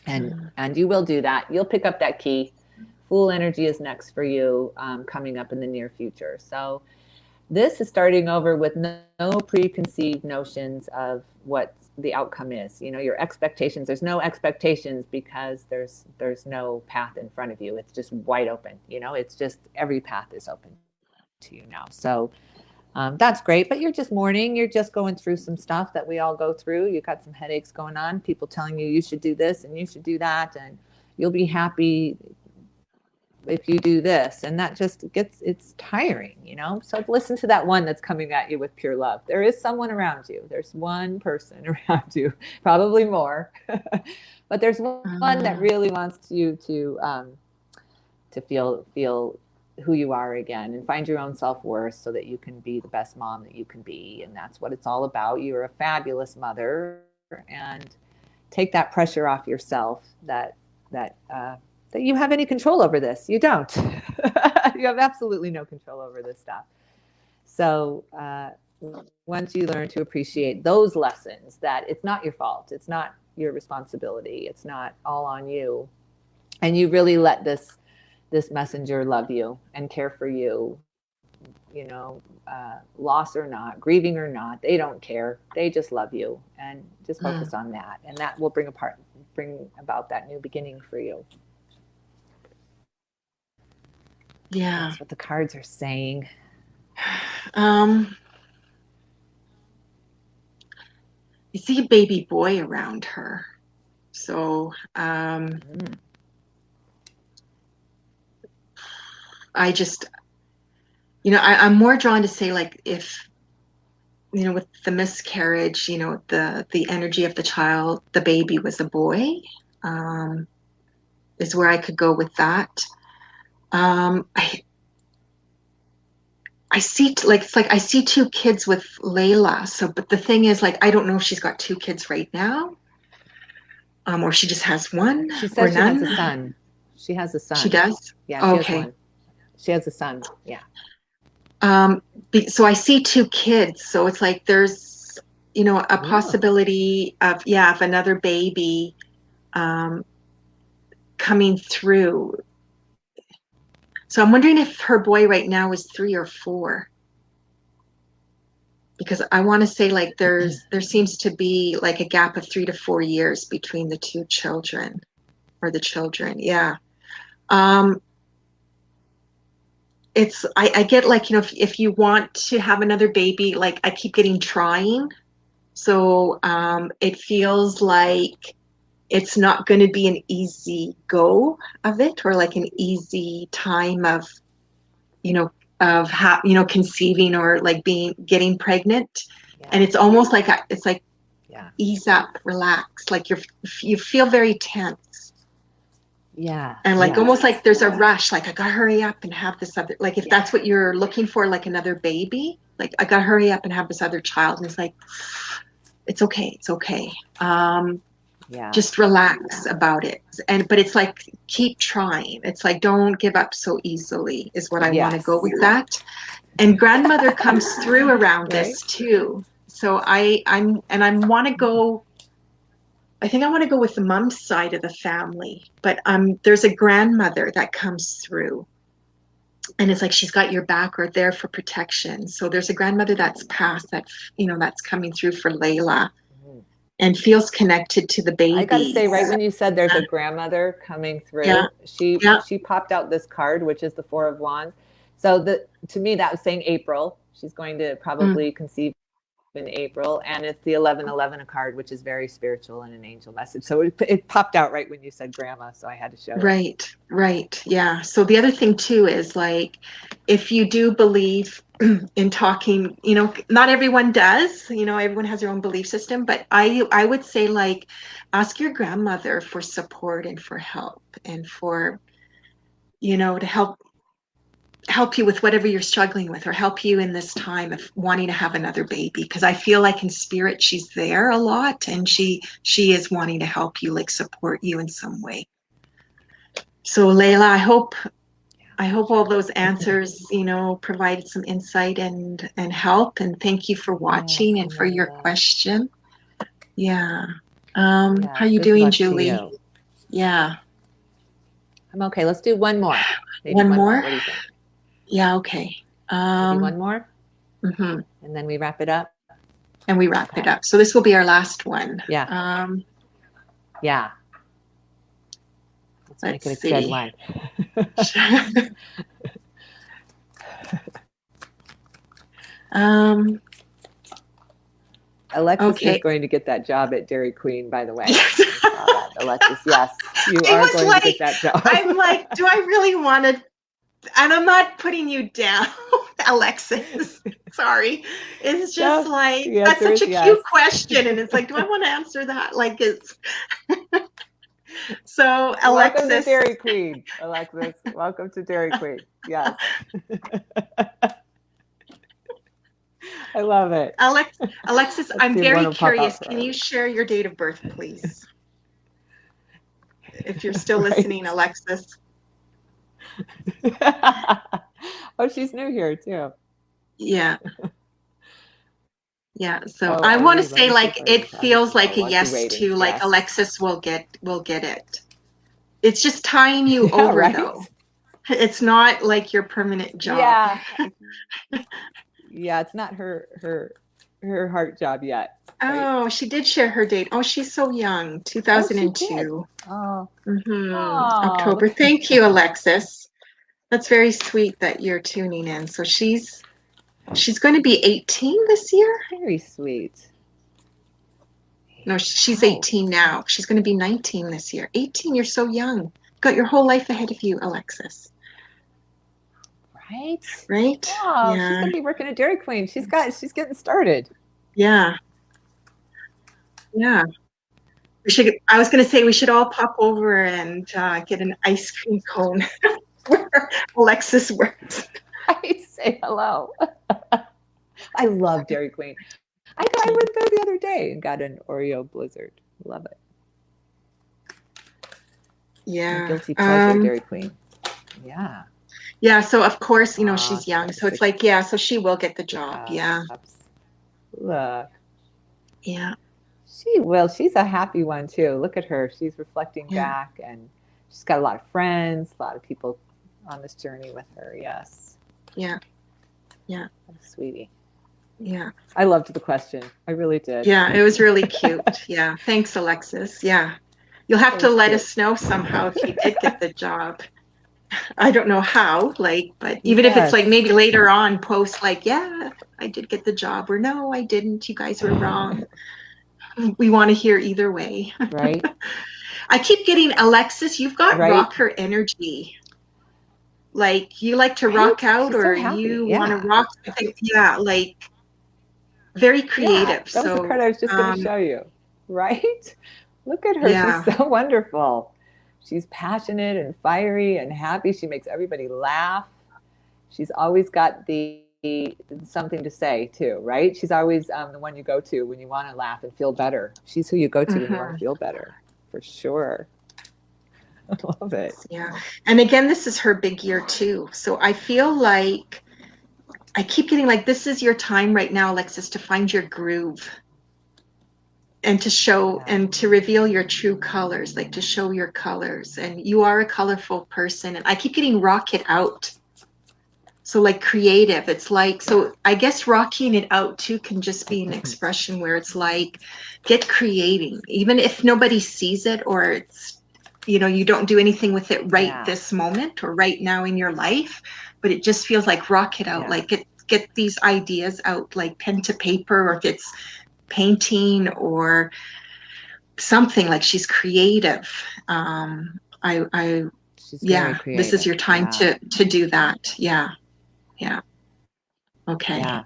S2: And you will do that. You'll pick up that key. Fool energy is next for you, coming up in the near future. So this is starting over with no preconceived notions of what the outcome is. Your expectations, there's no expectations because there's no path in front of you. It's just wide open. It's just every path is open to you now. So that's great, but you're just mourning. You're just going through some stuff that we all go through. You got some headaches going on, people telling you should do this and you should do that, and you'll be happy if you do this, and that just it's tiring, so listen to that one that's coming at you with pure love. There is someone around you. There's one person around you, probably more, but there's one that really wants you to feel who you are again and find your own self-worth so that you can be the best mom that you can be. And that's what it's all about. You're a fabulous mother, and take that pressure off yourself that you have any control over this. You don't. You have absolutely no control over this stuff. So once you learn to appreciate those lessons, that it's not your fault, it's not your responsibility, it's not all on you, and you really let this messenger love you and care for you, loss or not, grieving or not, they don't care. They just love you, and just focus on that. And that will bring about that new beginning for you.
S1: Yeah.
S2: That's what the cards are saying.
S1: You see a baby boy around her. So, I just, I'm more drawn to say, like, if, with the miscarriage, the energy of the child, the baby was a boy, is where I could go with that. I see, like, it's like I see two kids with Layla. So, but the thing is, like, I don't know if she's got two kids right now, or she just has one.
S2: She
S1: or
S2: says she
S1: none.
S2: has a son. She has a son.
S1: She does?
S2: Yeah, she has one. She has a son. Yeah.
S1: So I see two kids. So it's like there's, a possibility of another baby coming through. So I'm wondering if her boy right now is 3 or 4. Because I want to say, like, there seems to be like a gap of 3 to 4 years between the two children, or the children. Yeah. I get, like, if you want to have another baby, like, I keep getting trying. So it feels like it's not going to be an easy go of it, or like an easy time of, conceiving, or like getting pregnant. Yeah. And it's almost like ease up, relax. Like you feel very tense.
S2: Yeah.
S1: And like almost like there's a rush, like I gotta hurry up and have this other, like if that's what you're looking for, like another baby, like I gotta hurry up and have this other child. And it's like, it's okay. Just relax about it. But it's like, keep trying. It's like, don't give up so easily is what I want to go with that. And grandmother comes through around this too. So I want to go, I think I want to go with the mom's side of the family, but there's a grandmother that comes through, and it's like she's got your back or there for protection. So there's a grandmother that's passed that's coming through for Layla, and feels connected to the baby.
S2: I got to say, right when you said there's a grandmother coming through, she popped out this card, which is the 4 of Wands. So to me, that was saying April. She's going to probably conceive in April, and it's the 1111 card, which is very spiritual and an angel message. So it popped out right when you said grandma, so I had to show it.
S1: Right. Yeah. So the other thing too is, like, if you do believe in talking, not everyone does, everyone has their own belief system, but I would say, like, ask your grandmother for support and for help, and for, to help you with whatever you're struggling with, or help you in this time of wanting to have another baby. Because I feel like in spirit she's there a lot, and she is wanting to help you, like support you in some way. So Layla, I hope all those answers, provided some insight and help. And thank you for watching and for your question. Yeah. How are you doing, Julie? Yeah.
S2: I'm okay. Let's do one more.
S1: Maybe one more?
S2: What do you think?
S1: Yeah, okay.
S2: Maybe one more?
S1: Mm-hmm.
S2: And then we wrap it up?
S1: And we wrap it up. So this will be our last one.
S2: Yeah. Yeah. Let's make it a good one. Alexis is going to get that job at Dairy Queen, by the way. Alexis, yes. You
S1: I
S2: are
S1: was
S2: going to get that job.
S1: I'm like, do I really want to? And I'm not putting you down, Alexis. Sorry. It's just
S2: No,
S1: like,
S2: the
S1: that's
S2: answer
S1: such
S2: is
S1: a cute
S2: yes.
S1: question. And it's like, do I want to answer that? Like, it's so,
S2: Welcome to
S1: Alexis.
S2: Dairy Queen, Alexis. Welcome to Dairy Queen. Yes. I love it.
S1: Alexis,
S2: Let's
S1: I'm
S2: see if one
S1: very
S2: will pop
S1: curious.
S2: out for
S1: Can
S2: her.
S1: you share your date of birth, please? If you're still
S2: Right.
S1: listening, Alexis.
S2: Oh, she's new here too.
S1: Yeah. Yeah. So
S2: Oh,
S1: I
S2: are
S1: want to
S2: we? Let
S1: say
S2: me see if
S1: like
S2: I
S1: it
S2: reply.
S1: feels like
S2: Oh,
S1: a
S2: I see
S1: yes
S2: waiting.
S1: to like
S2: Yes.
S1: Alexis will get it. It's just tying you
S2: Yeah,
S1: over
S2: right?
S1: though. It's not like your permanent job.
S2: Yeah. Yeah, it's not her heart job yet, right?
S1: Oh, she did share her date. Oh, she's so young,
S2: Oh, she did.
S1: 2002.
S2: Oh, oh,
S1: October.
S2: look at
S1: Thank you, Alexis. That's very sweet that you're tuning in. So she's going to be 18 this year.
S2: very sweet.
S1: No, she's
S2: Oh,
S1: 18 now. She's going to be 19 this year. 18, you're so young. Got your whole life ahead of you, Alexis.
S2: right?
S1: Right?
S2: Oh, she's
S1: Yeah.
S2: gonna be working at Dairy Queen. She's getting started.
S1: Yeah. Yeah. I was going to say we should all pop over and get an ice cream cone where Alexis works.
S2: I say hello. I love Dairy Queen. I went there the other day and got an Oreo Blizzard. Love it.
S1: Yeah.
S2: My guilty pleasure, Dairy Queen. Yeah.
S1: Yeah. So of course,
S2: Oh,
S1: she's
S2: she's
S1: young.
S2: got the
S1: So it's
S2: 6
S1: like, yeah, so she will get the job. Yeah.
S2: cups. Look.
S1: Yeah.
S2: She will. She's a happy one too. Look at her. She's reflecting
S1: Yeah.
S2: back and she's got a lot of friends, a lot of people on this journey with her. Yes.
S1: Yeah. Yeah.
S2: What a sweetie.
S1: Yeah.
S2: I loved the question. I really did.
S1: Yeah. It was really cute. Yeah. Thanks, Alexis. Yeah. You'll have to let
S2: cute.
S1: us know somehow if you did get the job. I don't know how, but even if it's
S2: Yes.
S1: like maybe later on, post like, yeah, I did get the job, or no, I didn't. You guys were wrong. We want to hear either way.
S2: Right.
S1: I keep getting Alexis, you've got
S2: Right.
S1: rocker energy. Like you like to
S2: Right.
S1: rock out,
S2: She's so
S1: or
S2: happy.
S1: you want to
S2: Yeah.
S1: rock something. Yeah, like very
S2: Yeah.
S1: creative.
S2: That was the
S1: So
S2: card I was just going to show you. Right. Look at her.
S1: yeah.
S2: She's so wonderful. She's passionate and fiery and happy. She makes everybody laugh. She's always got the something to say too, right? She's always the one you go to when you want to laugh and feel better. She's who you go to when you want to feel better, for sure. I love it.
S1: Yeah. And again, this is her big year too. So I feel like I keep getting like, this is your time right now, Alexis, to find your groove and to show and to reveal your true colors, like to show your colors. And you are a colorful person. And I keep getting rocket out. So like creative, it's like, so I guess rocking it out too can just be an expression where it's like, get creating, even if nobody sees it, or it's, you don't do anything with it right this moment or right now in your life, but it just feels like rock it out, like get these ideas out, like pen to paper, or if it's painting or something, like she's creative.
S2: She's very
S1: Yeah,
S2: creative.
S1: this is your time to do that. Yeah. Okay.
S2: Yeah.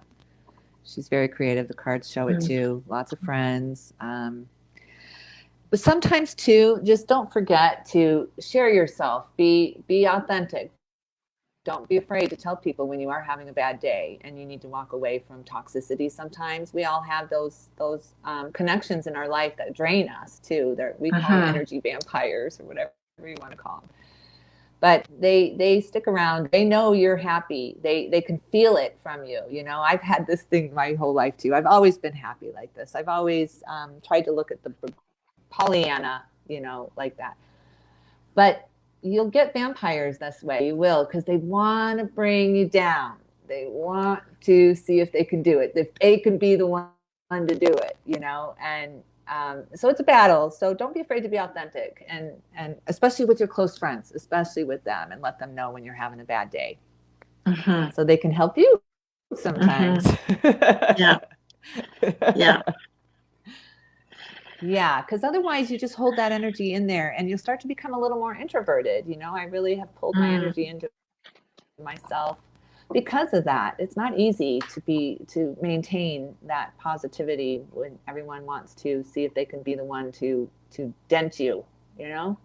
S2: She's very creative. The cards show it too. Lots of friends. But sometimes too, just don't forget to share yourself. Be authentic. Don't be afraid to tell people when you are having a bad day and you need to walk away from toxicity. Sometimes we all have those connections in our life that drain us too. We call them energy vampires or whatever you want to call them. But they stick around. They know you're happy. They can feel it from you. I've had this thing my whole life too. I've always been happy like this. I've always tried to look at the Pollyanna, like that. But you'll get vampires this way. You will, because they want to bring you down. They want to see if they can do it. If they can be the one to do it, and so it's a battle. So don't be afraid to be authentic, and especially with your close friends, especially with them, and let them know when you're having a bad day, so they can help you sometimes.
S1: Yeah.
S2: Yeah, because otherwise you just hold that energy in there and you'll start to become a little more introverted. You know, I really have pulled my energy into myself because of that. It's not easy to maintain that positivity when everyone wants to see if they can be the one to dent you, you know?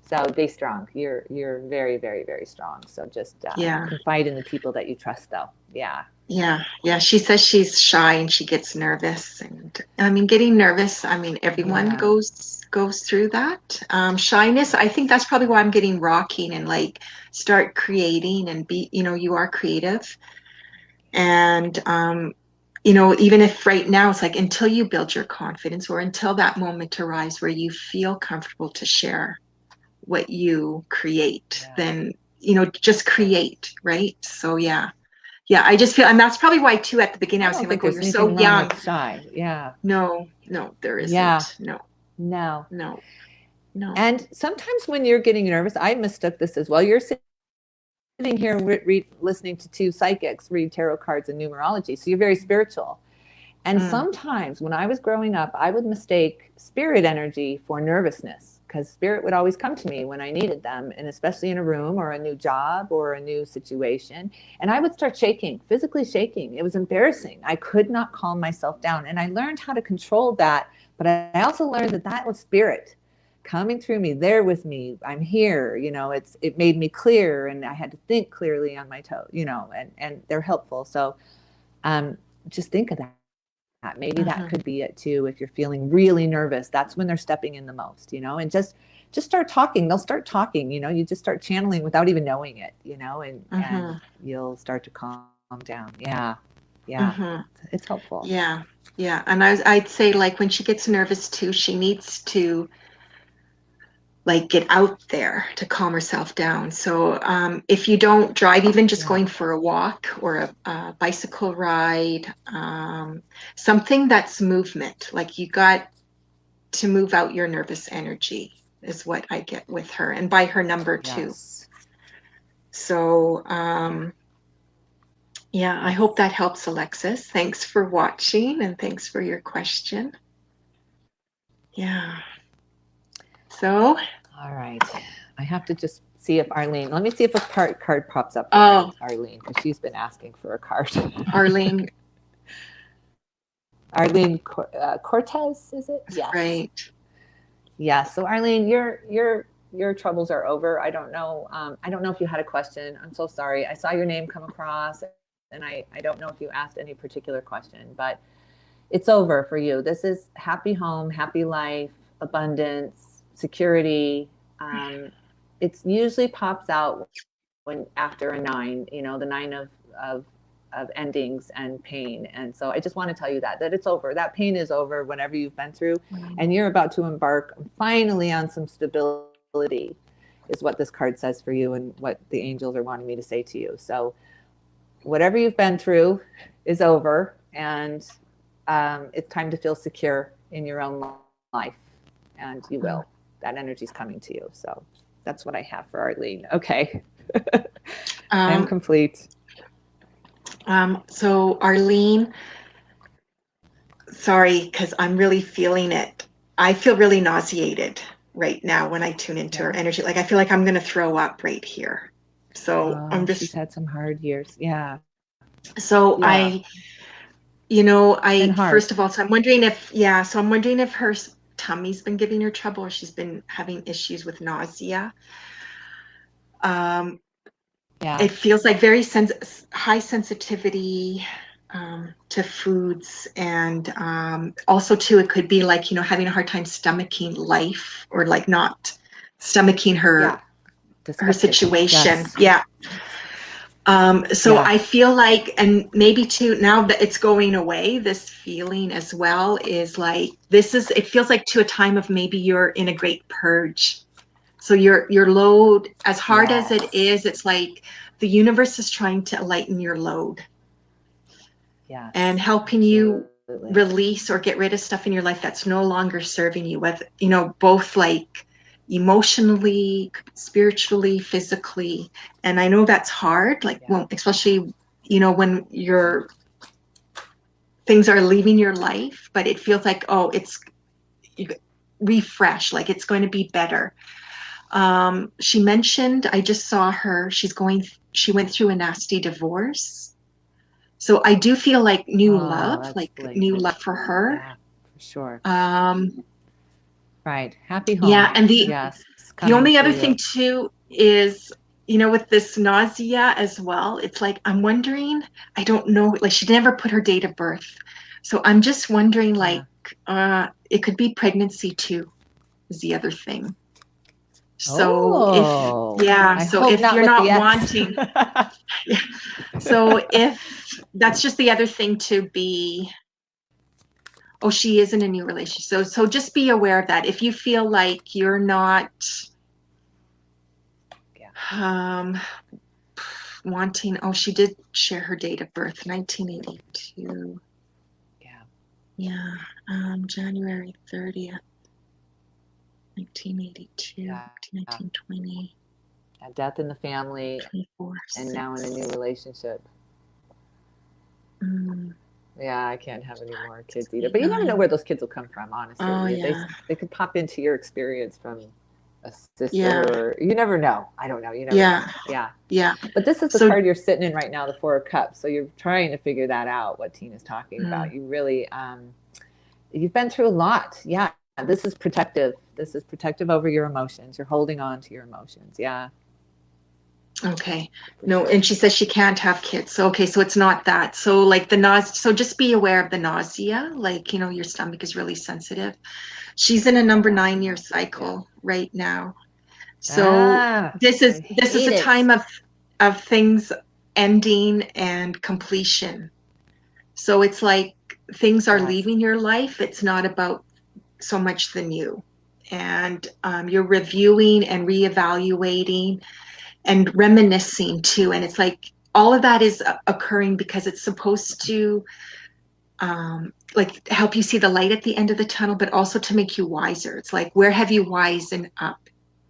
S2: So be strong. You're very, very, very strong. So just confide in the people that you trust, though. Yeah.
S1: Yeah. She says she's shy and she gets nervous. And I mean, getting nervous, I mean, everyone goes through that. Shyness, I think that's probably why I'm getting rocking and like start creating and be, you know, you are creative. And, you know, even if right now it's like until you build your confidence or until that moment arrives where you feel comfortable to share what you create, then, you know, just create, right? So, yeah, I just feel, and that's probably why too at the beginning I was saying like, oh, you're so young.
S2: Shy. Yeah.
S1: No, there isn't.
S2: Yeah.
S1: No.
S2: And sometimes when you're getting nervous, I mistook this as well. You're sitting here listening to two psychics read tarot cards and numerology. So you're very spiritual. And sometimes when I was growing up, I would mistake spirit energy for nervousness because spirit would always come to me when I needed them, and especially in a room or a new job or a new situation. And I would start shaking, physically shaking. It was embarrassing. I could not calm myself down. And I learned how to control that. But I also learned that that was spirit coming through me, there with me. I'm here. You know, it made me clear, and I had to think clearly on my toe, you know, and they're helpful. So just think of that. Maybe that could be it too. If you're feeling really nervous, that's when they're stepping in the most, you know, and just start talking. They'll start talking, you know, you just start channeling without even knowing it, you know, and you'll start to calm down. Yeah. It's helpful.
S1: Yeah. And I'd say like when she gets nervous too, she needs to like get out there to calm herself down. So if you don't drive, even just going for a walk or a bicycle ride, something that's movement, like you got to move out your nervous energy is what I get with her, and by her number too. So yeah, I hope that helps, Alexis. Thanks for watching and thanks for your question. Yeah. So
S2: all right, I have to just see if Arlene, let me see if a card pops up
S1: for
S2: Arlene, because she's been asking for a card.
S1: Arlene
S2: Cortez, is it? Yes.
S1: Right.
S2: Yeah. So Arlene, your troubles are over. I don't know if you had a question. I'm so sorry. I saw your name come across and I don't know if you asked any particular question, but it's over for you. This is happy home, happy life, abundance, security. It usually pops out when after a 9, you know, the 9 of endings and pain. And so I just want to tell you that it's over. That pain is over, whatever you've been through, and you're about to embark finally on some stability is what this card says for you and what the angels are wanting me to say to you. So whatever you've been through is over, and it's time to feel secure in your own life, and you will. That energy's coming to you. So that's what I have for Arlene. Okay. I'm complete.
S1: So Arlene, sorry, because I'm really feeling it. I feel really nauseated right now when I tune into her energy. Like I feel like I'm going to throw up right here. So I'm just.
S2: She's had some hard years. Yeah.
S1: So I first of all, so I'm wondering if her tummy's been giving her trouble or she's been having issues with nausea. It feels like very high sensitivity to foods, and also too it could be like, you know, having a hard time stomaching life or like not stomaching her situation. I feel like, and maybe too now that it's going away, this feeling as well is like it feels like to a time of maybe you're in a great purge. So your load, as hard as it is, it's like the universe is trying to lighten your load. And helping you release or get rid of stuff in your life that's no longer serving you, with, you know, both like emotionally, spiritually, physically. And I know that's hard, like especially, you know, when things are leaving your life, but it feels like, oh, it's refresh, like it's going to be better. She mentioned, I just saw her, she went through a nasty divorce. So I do feel like new love, like new love for her.
S2: Yeah, for sure.
S1: Um,
S2: right. Happy home.
S1: yeah. And
S2: yes,
S1: the only other
S2: you.
S1: thing too is, you know, with this nausea as well, it's like, I'm wondering, I don't know, like she never put her date of birth. So I'm just wondering, like, it could be pregnancy too, is the other thing. So if you're not wanting, so if that's just the other thing to be, oh, she is in a new relationship. So just be aware of that. If you feel like you're not wanting, oh, she did share her date of birth, 1982. Yeah. January 30th, 1982, 1920.
S2: A death in the family,
S1: 24,
S2: and now in a new relationship. Yeah, I can't have any more kids either. But you never know where those kids will come from, honestly.
S1: Oh,
S2: they could pop into your experience from a sister, or you never know. I don't know. You never know.
S1: Yeah.
S2: But this is the card you're sitting in right now, the Four of Cups. So you're trying to figure that out, what Tina's talking about. You really, you've been through a lot. Yeah. This is protective. This is protective over your emotions. You're holding on to your emotions. Yeah.
S1: Okay. No, and she says she can't have kids. So, okay, so it's not that. So like the nausea, so just be aware of the nausea. Like, you know, your stomach is really sensitive. She's in a number 9-year cycle right now. So this is a time of things ending and completion. So it's like things are leaving your life. It's not about so much the new. And you're reviewing and reevaluating and reminiscing too. And it's like all of that is occurring because it's supposed to like help you see the light at the end of the tunnel, but also to make you wiser. It's like, where have you wisened up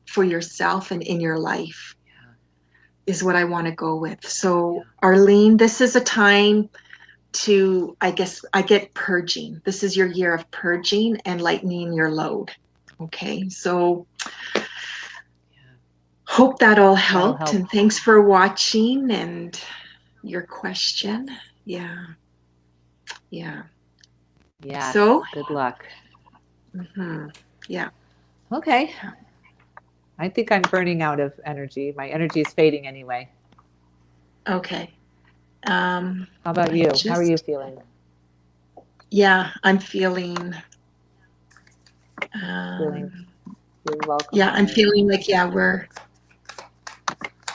S1: for yourself and in your life is what I want to go with. So Arlene, this is a time to, I get purging. This is your year of purging and lightening your load. Okay, so hope that all helped, and thanks for watching and your question. Yeah. So
S2: good luck.
S1: Yeah.
S2: Okay. I think I'm burning out of energy. My energy is fading anyway.
S1: Okay.
S2: How about you? How are you feeling?
S1: Yeah, I'm feeling
S2: welcome.
S1: Yeah, I'm feeling like,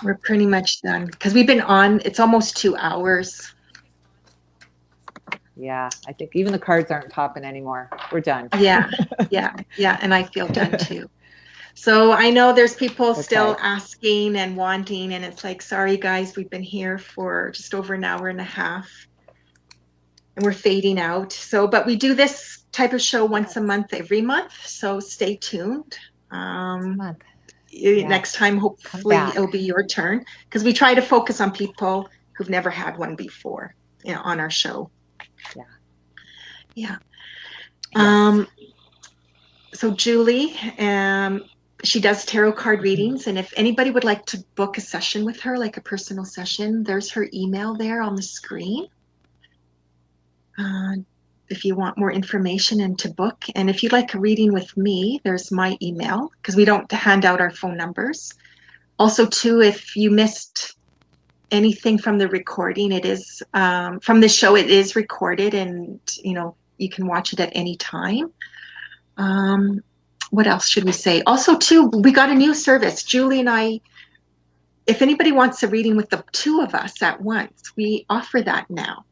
S1: we're pretty much done because we've been on, it's almost 2 hours.
S2: Yeah, I think even the cards aren't popping anymore. We're done.
S1: Yeah, and I feel done too. So I know there's people still asking and wanting, and it's like, sorry guys, we've been here for just over an hour and a half and we're fading out. So, but we do this type of show once a month, every month. So stay tuned. Next time, hopefully it'll be your turn, because we try to focus on people who've never had one before, you know, on our show. Yeah. So Julie, she does tarot card readings, and if anybody would like to book a session with her, like a personal session, there's her email there on the screen. If you want more information and to book, and if you'd like a reading with me, there's my email, because we don't hand out our phone numbers. Also too, if you missed anything from the recording, it is from the show, it is recorded, and you know, you can watch it at any time. What else should we say? Also too, we got a new service, Julie and I. If anybody wants a reading with the two of us at once, we offer that now.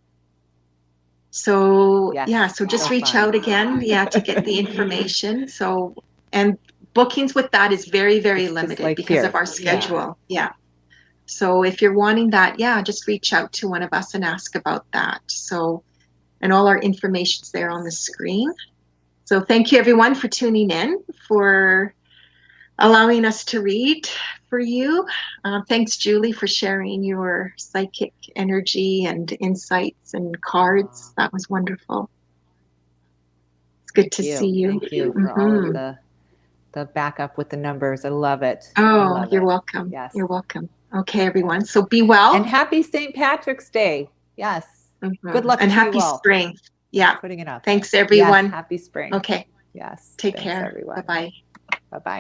S1: So so just reach out again, to get the information. So, and bookings with that is very, very limited because of our schedule. So if you're wanting that, just reach out to one of us and ask about that. So, and all our information's there on the screen. So thank you everyone for tuning in, for allowing us to read for you. Thanks, Julie, for sharing your psychic energy and insights and cards. That was wonderful. It's good to see you.
S2: Thank you for all of the backup with the numbers. I love it.
S1: Oh, you're welcome.
S2: Yes.
S1: You're welcome. Okay, everyone. So be well.
S2: And happy St. Patrick's Day. Yes. Good luck
S1: and
S2: to
S1: happy
S2: you all.
S1: spring. Yeah.
S2: Putting it up.
S1: Thanks, everyone.
S2: Yes, happy spring.
S1: Okay.
S2: Yes.
S1: Take
S2: Thanks,
S1: care.
S2: everyone.
S1: Bye-bye.
S2: Bye-bye.